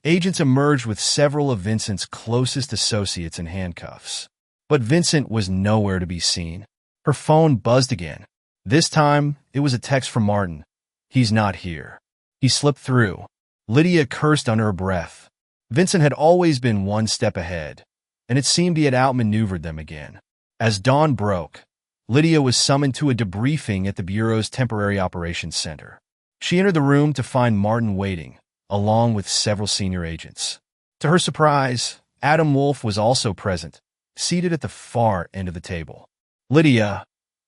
agents emerged with several of Vincent's closest associates in handcuffs. But Vincent was nowhere to be seen. Her phone buzzed again. This time, it was a text from Martin. He's not here. He slipped through. Lydia cursed under her breath. Vincent had always been one step ahead, and it seemed he had outmaneuvered them again. As dawn broke, Lydia was summoned to a debriefing at the Bureau's Temporary Operations Center. She entered the room to find Martin waiting, along with several senior agents. To her surprise, Adam Wolf was also present, seated at the far end of the table. Lydia,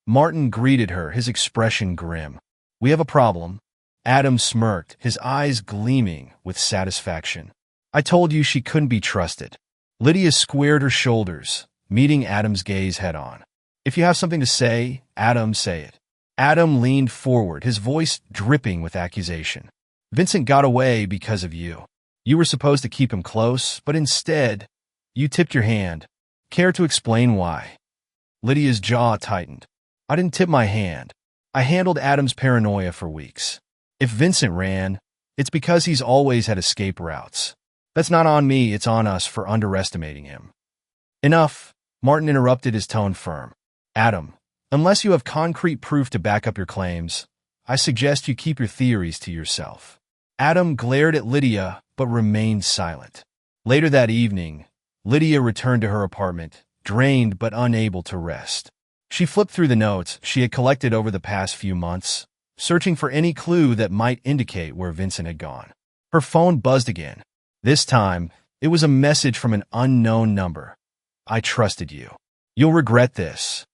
Martin greeted her, his expression grim. We have a problem. Adam smirked, his eyes gleaming with satisfaction. I told you she couldn't be trusted. Lydia squared her shoulders, meeting Adam's gaze head-on. If you have something to say, Adam, say it. Adam leaned forward, his voice dripping with accusation. Vincent got away because of you. You were supposed to keep him close, but instead, you tipped your hand. Care to explain why? Lydia's jaw tightened. I didn't tip my hand. I handled Adam's paranoia for weeks. If Vincent ran, it's because he's always had escape routes. That's not on me, it's on us for underestimating him. Enough, Martin interrupted, his tone firm. Adam, unless you have concrete proof to back up your claims, I suggest you keep your theories to yourself. Adam glared at Lydia, but remained silent. Later that evening, Lydia returned to her apartment, drained but unable to rest. She flipped through the notes she had collected over the past few months, searching for any clue that might indicate where Vincent had gone. Her phone buzzed again. This time, it was a message from an unknown number. I trusted you. You'll regret this.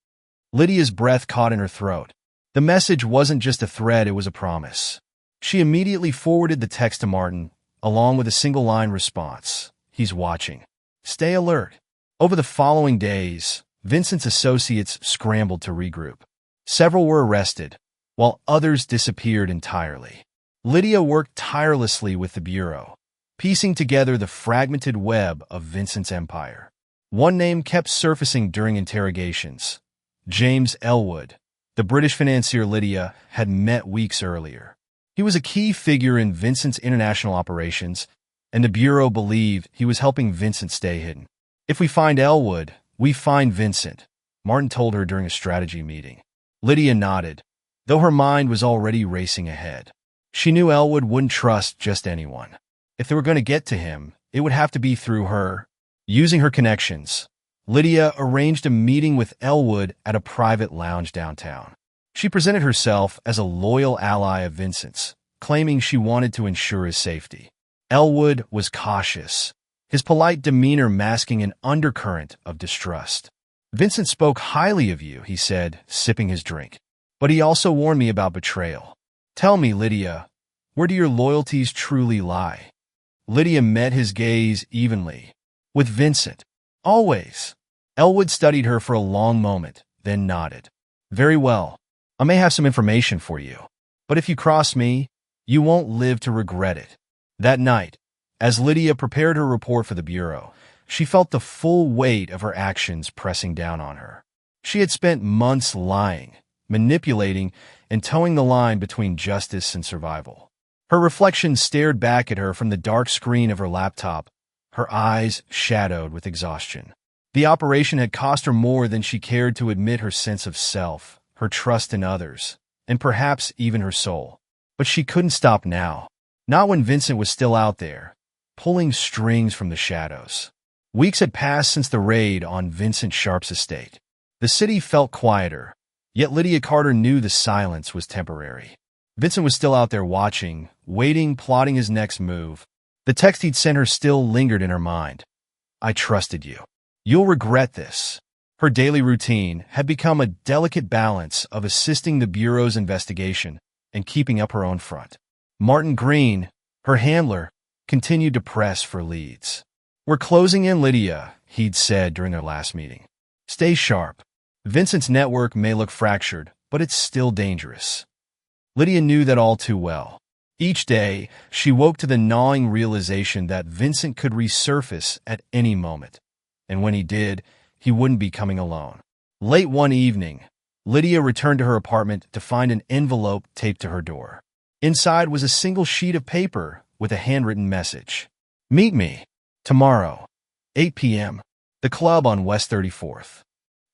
Lydia's breath caught in her throat. The message wasn't just a threat, it was a promise. She immediately forwarded the text to Martin, along with a single-line response. He's watching. Stay alert. Over the following days, Vincent's associates scrambled to regroup. Several were arrested, while others disappeared entirely. Lydia worked tirelessly with the Bureau, piecing together the fragmented web of Vincent's empire. One name kept surfacing during interrogations. James Elwood, the British financier Lydia had met weeks earlier. He was a key figure in Vincent's international operations, and the Bureau believed he was helping Vincent stay hidden. If we find Elwood, we find Vincent, Martin told her during a strategy meeting. Lydia nodded, though her mind was already racing ahead. She knew Elwood wouldn't trust just anyone. If they were going to get to him, it would have to be through her. Using her connections, Lydia arranged a meeting with Elwood at a private lounge downtown. She presented herself as a loyal ally of Vincent's, claiming she wanted to ensure his safety. Elwood was cautious, his polite demeanor masking an undercurrent of distrust. Vincent spoke highly of you, he said, sipping his drink. But he also warned me about betrayal. Tell me, Lydia, where do your loyalties truly lie? Lydia met his gaze evenly. With Vincent. Always. Elwood studied her for a long moment, then nodded. Very well. I may have some information for you. But if you cross me, you won't live to regret it. That night, as Lydia prepared her report for the Bureau, she felt the full weight of her actions pressing down on her. She had spent months lying, manipulating, and towing the line between justice and survival. Her reflection stared back at her from the dark screen of her laptop, her eyes shadowed with exhaustion. The operation had cost her more than she cared to admit: her sense of self, her trust in others, and perhaps even her soul. But she couldn't stop now. Not when Vincent was still out there, pulling strings from the shadows. Weeks had passed since the raid on Vincent Sharp's estate. The city felt quieter, yet Lydia Carter knew the silence was temporary. Vincent was still out there watching, waiting, plotting his next move. The text he'd sent her still lingered in her mind. I trusted you. You'll regret this. Her daily routine had become a delicate balance of assisting the Bureau's investigation and keeping up her own front. Martin Green, her handler, continued to press for leads. We're closing in, Lydia, he'd said during their last meeting. Stay sharp. Vincent's network may look fractured, but it's still dangerous. Lydia knew that all too well. Each day, she woke to the gnawing realization that Vincent could resurface at any moment. And when he did, he wouldn't be coming alone. Late one evening, Lydia returned to her apartment to find an envelope taped to her door. Inside was a single sheet of paper with a handwritten message. Meet me. Tomorrow. 8 p.m. The club on West 34th.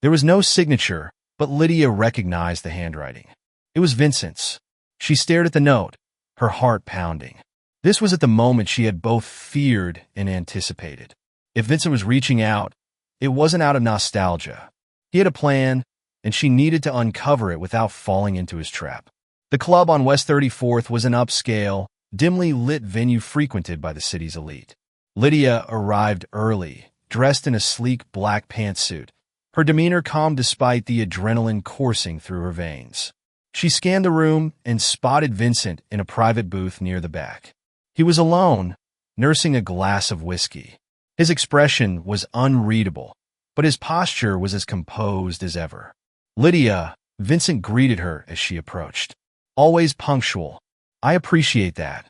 There was no signature, but Lydia recognized the handwriting. It was Vincent's. She stared at the note, her heart pounding. This was at the moment she had both feared and anticipated. If Vincent was reaching out, it wasn't out of nostalgia. He had a plan, and she needed to uncover it without falling into his trap. The club on West 34th was an upscale, dimly lit venue frequented by the city's elite. Lydia arrived early, dressed in a sleek black pantsuit, her demeanor calm despite the adrenaline coursing through her veins. She scanned the room and spotted Vincent in a private booth near the back. He was alone, nursing a glass of whiskey. His expression was unreadable, but his posture was as composed as ever. Lydia, Vincent greeted her as she approached. Always punctual. I appreciate that.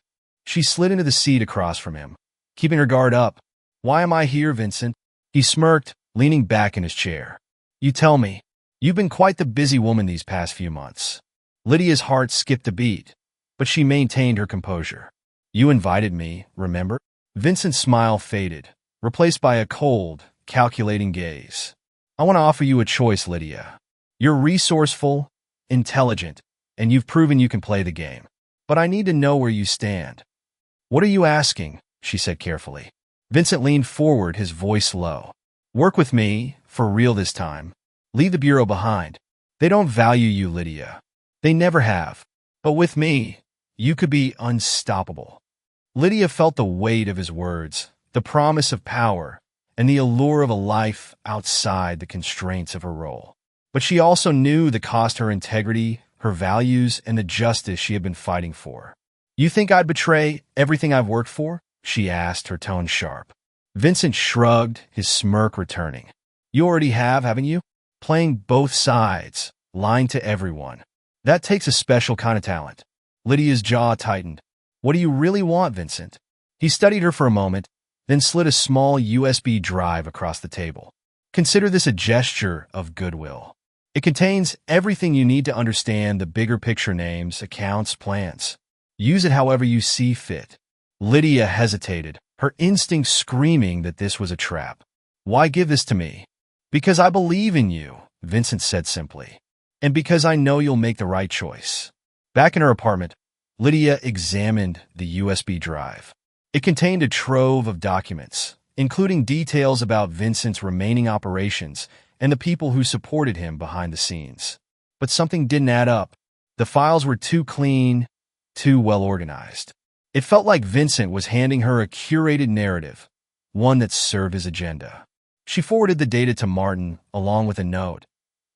She slid into the seat across from him, keeping her guard up. Why am I here, Vincent? He smirked, leaning back in his chair. You tell me. You've been quite the busy woman these past few months. Lydia's heart skipped a beat, but she maintained her composure. You invited me, remember? Vincent's smile faded, replaced by a cold, calculating gaze. I want to offer you a choice, Lydia. You're resourceful, intelligent, and you've proven you can play the game. But I need to know where you stand. What are you asking? She said carefully. Vincent leaned forward, his voice low. Work with me, for real this time. Leave the Bureau behind. They don't value you, Lydia. They never have. But with me, you could be unstoppable. Lydia felt the weight of his words, the promise of power, and the allure of a life outside the constraints of her role. But she also knew the cost her integrity, her values, and the justice she had been fighting for. "You think I'd betray everything I've worked for?" she asked, her tone sharp. Vincent shrugged, his smirk returning. "You already have, haven't you? Playing both sides, lying to everyone. That takes a special kind of talent." Lydia's jaw tightened. "What do you really want, Vincent?" He studied her for a moment, then slid a small USB drive across the table. "Consider this a gesture of goodwill. It contains everything you need to understand the bigger picture: names, accounts, plans. Use it however you see fit." Lydia hesitated, her instincts screaming that this was a trap. "Why give this to me?" "Because I believe in you," Vincent said simply. "And because I know you'll make the right choice." Back in her apartment, Lydia examined the USB drive. It contained a trove of documents, including details about Vincent's remaining operations and the people who supported him behind the scenes. But something didn't add up. The files were too clean, too well organized. It felt like Vincent was handing her a curated narrative, one that served his agenda. She forwarded the data to Martin, along with a note.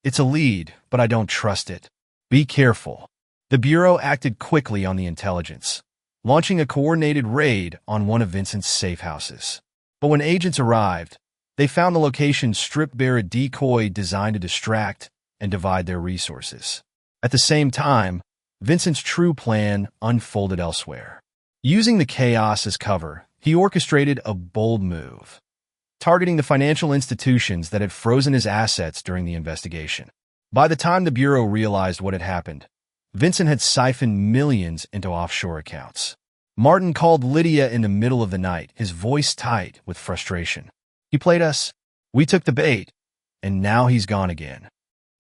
"It's a lead, but I don't trust it. Be careful." The Bureau acted quickly on the intelligence, launching a coordinated raid on one of Vincent's safe houses. But when agents arrived, they found the location stripped bare, a decoy designed to distract and divide their resources. At the same time, Vincent's true plan unfolded elsewhere. Using the chaos as cover, he orchestrated a bold move, targeting the financial institutions that had frozen his assets during the investigation. By the time the Bureau realized what had happened, Vincent had siphoned millions into offshore accounts. Martin called Lydia in the middle of the night, his voice tight with frustration. "He played us. We took the bait. And now he's gone again."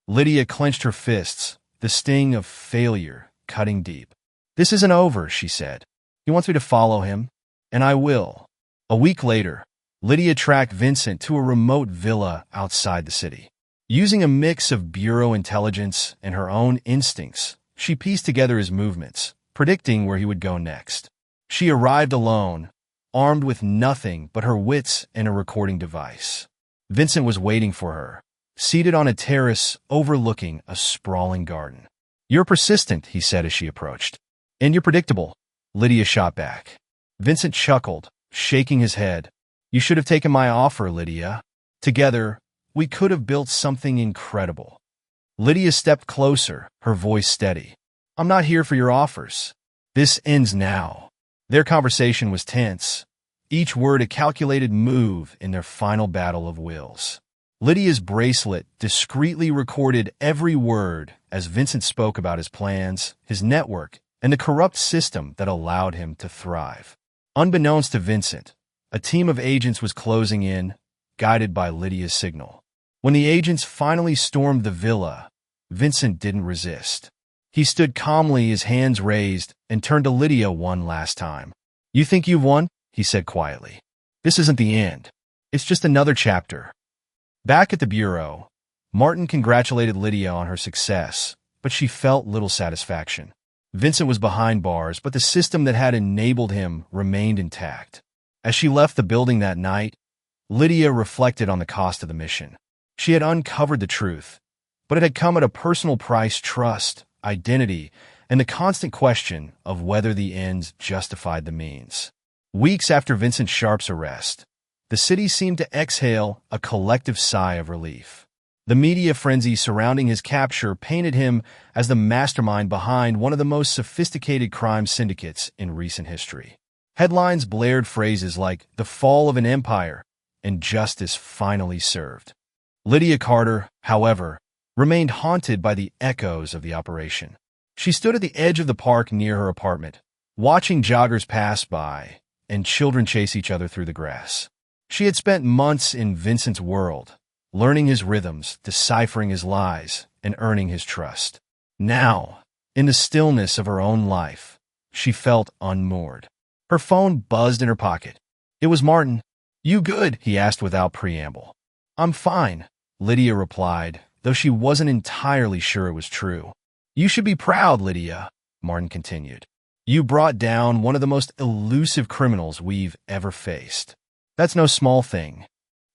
Lydia clenched her fists, the sting of failure cutting deep. "This isn't over," she said. "He wants me to follow him, and I will." A week later, Lydia tracked Vincent to a remote villa outside the city. Using a mix of Bureau intelligence and her own instincts, she pieced together his movements, predicting where he would go next. She arrived alone, armed with nothing but her wits and a recording device. Vincent was waiting for her, seated on a terrace overlooking a sprawling garden. "You're persistent," he said as she approached. "And you're predictable," Lydia shot back. Vincent chuckled, shaking his head. "You should have taken my offer, Lydia. Together, we could have built something incredible." Lydia stepped closer, her voice steady. "I'm not here for your offers. This ends now." Their conversation was tense, each word a calculated move in their final battle of wills. Lydia's bracelet discreetly recorded every word as Vincent spoke about his plans, his network, and the corrupt system that allowed him to thrive. Unbeknownst to Vincent, a team of agents was closing in, guided by Lydia's signal. When the agents finally stormed the villa, Vincent didn't resist. He stood calmly, his hands raised, and turned to Lydia one last time. "You think you've won?" he said quietly. "This isn't the end. It's just another chapter." Back at the Bureau, Martin congratulated Lydia on her success, but she felt little satisfaction. Vincent was behind bars, but the system that had enabled him remained intact. As she left the building that night, Lydia reflected on the cost of the mission. She had uncovered the truth, but it had come at a personal price: trust, identity, and the constant question of whether the ends justified the means. Weeks after Vincent Sharp's arrest, the city seemed to exhale a collective sigh of relief. The media frenzy surrounding his capture painted him as the mastermind behind one of the most sophisticated crime syndicates in recent history. Headlines blared phrases like "the fall of an empire" and "justice finally served." Lydia Carter, however, remained haunted by the echoes of the operation. She stood at the edge of the park near her apartment, watching joggers pass by and children chase each other through the grass. She had spent months in Vincent's world, learning his rhythms, deciphering his lies, and earning his trust. Now, in the stillness of her own life, she felt unmoored. Her phone buzzed in her pocket. It was Martin. "You good?" he asked without preamble. "I'm fine," Lydia replied, though she wasn't entirely sure it was true. "You should be proud, Lydia," Martin continued. "You brought down one of the most elusive criminals we've ever faced. That's no small thing."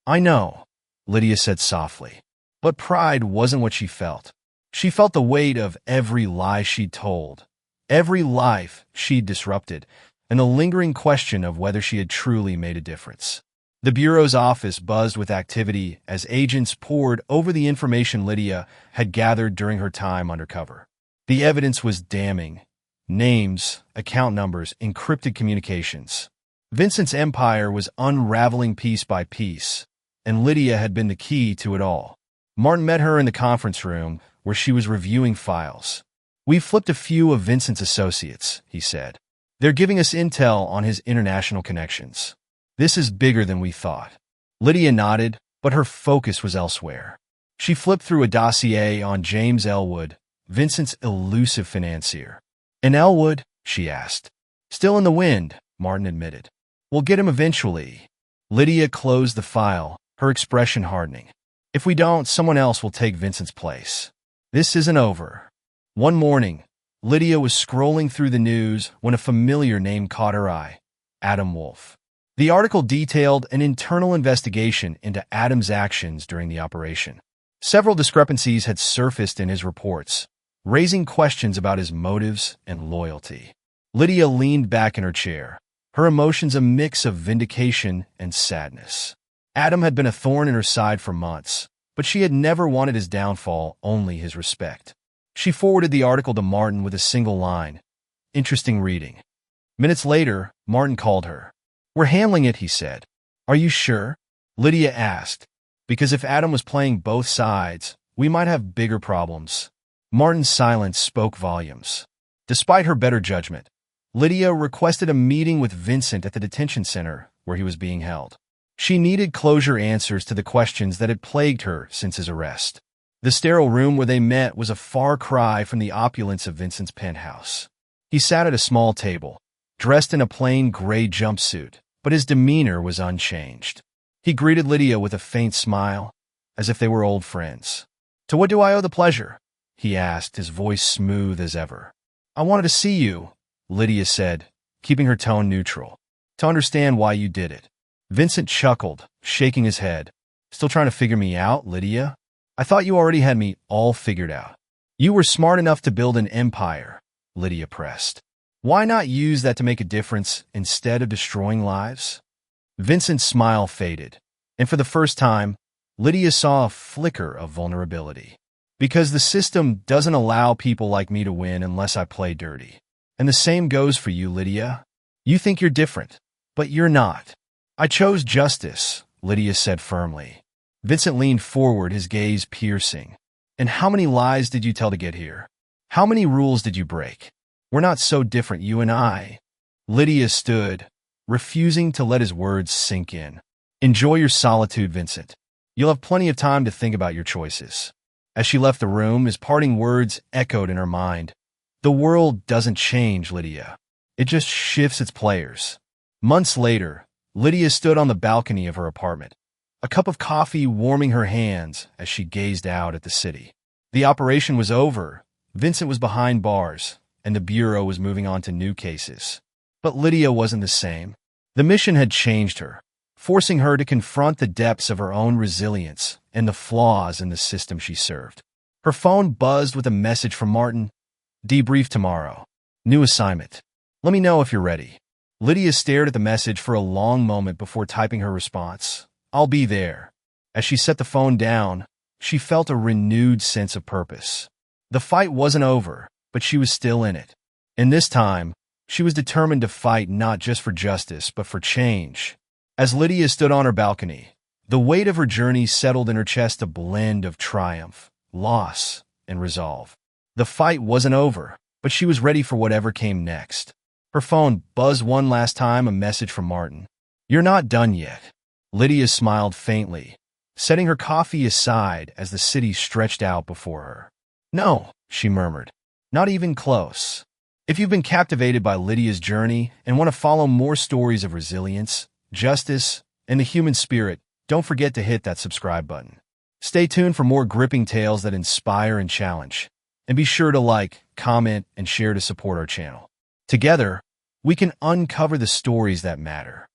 I know, Lydia said softly. But pride wasn't what she felt. She felt the weight of every lie she'd told, every life she'd disrupted, and the lingering question of whether she had truly made a difference. The Bureau's office buzzed with activity as agents pored over the information Lydia had gathered during her time undercover. The evidence was damning. Names, account numbers, encrypted communications. Vincent's empire was unraveling piece by piece, and Lydia had been the key to it all. Martin met her in the conference room where she was reviewing files. "We've flipped a few of Vincent's associates," he said. "They're giving us intel on his international connections. This is bigger than we thought." Lydia nodded, but her focus was elsewhere. She flipped through a dossier on James Elwood, Vincent's elusive financier. "And Elwood?" she asked. "Still in the wind," Martin admitted. "We'll get him eventually." Lydia closed the file, her expression hardening. "If we don't, someone else will take Vincent's place. This isn't over." One morning, Lydia was scrolling through the news when a familiar name caught her eye: Adam Wolf. The article detailed an internal investigation into Adam's actions during the operation. Several discrepancies had surfaced in his reports, raising questions about his motives and loyalty. Lydia leaned back in her chair, her emotions a mix of vindication and sadness. Adam had been a thorn in her side for months, but she had never wanted his downfall, only his respect. She forwarded the article to Martin with a single line: "Interesting reading." Minutes later, Martin called her. "We're handling it," he said. "Are you sure?" Lydia asked. "Because if Adam was playing both sides, we might have bigger problems." Martin's silence spoke volumes. Despite her better judgment, Lydia requested a meeting with Vincent at the detention center where he was being held. She needed closure answers to the questions that had plagued her since his arrest. The sterile room where they met was a far cry from the opulence of Vincent's penthouse. He sat at a small table, dressed in a plain gray jumpsuit, but his demeanor was unchanged. He greeted Lydia with a faint smile, as if they were old friends. "To what do I owe the pleasure?" he asked, his voice smooth as ever. "I wanted to see you," Lydia said, keeping her tone neutral, "to understand why you did it." Vincent chuckled, shaking his head. "Still trying to figure me out, Lydia? I thought you already had me all figured out." "You were smart enough to build an empire," Lydia pressed. "Why not use that to make a difference instead of destroying lives?" Vincent's smile faded, and for the first time, Lydia saw a flicker of vulnerability. "Because the system doesn't allow people like me to win unless I play dirty. And the same goes for you, Lydia. You think you're different, but you're not." "I chose justice," Lydia said firmly. Vincent leaned forward, his gaze piercing. "And how many lies did you tell to get here? How many rules did you break? We're not so different, you and I." Lydia stood, refusing to let his words sink in. "Enjoy your solitude, Vincent. You'll have plenty of time to think about your choices." As she left the room, his parting words echoed in her mind. "The world doesn't change, Lydia. It just shifts its players." Months later, Lydia stood on the balcony of her apartment, a cup of coffee warming her hands as she gazed out at the city. The operation was over, Vincent was behind bars, and the Bureau was moving on to new cases. But Lydia wasn't the same. The mission had changed her, forcing her to confront the depths of her own resilience and the flaws in the system she served. Her phone buzzed with a message from Martin. "Debrief tomorrow. New assignment. Let me know if you're ready." Lydia stared at the message for a long moment before typing her response. "I'll be there." As she set the phone down, she felt a renewed sense of purpose. The fight wasn't over, but she was still in it. And this time, she was determined to fight not just for justice, but for change. As Lydia stood on her balcony, the weight of her journey settled in her chest, a blend of triumph, loss, and resolve. The fight wasn't over, but she was ready for whatever came next. Her phone buzzed one last time, a message from Martin. "You're not done yet." Lydia smiled faintly, setting her coffee aside as the city stretched out before her. "No," she murmured, "not even close." If you've been captivated by Lydia's journey and want to follow more stories of resilience, justice, and the human spirit, don't forget to hit that subscribe button. Stay tuned for more gripping tales that inspire and challenge. And be sure to like, comment, and share to support our channel. Together, we can uncover the stories that matter.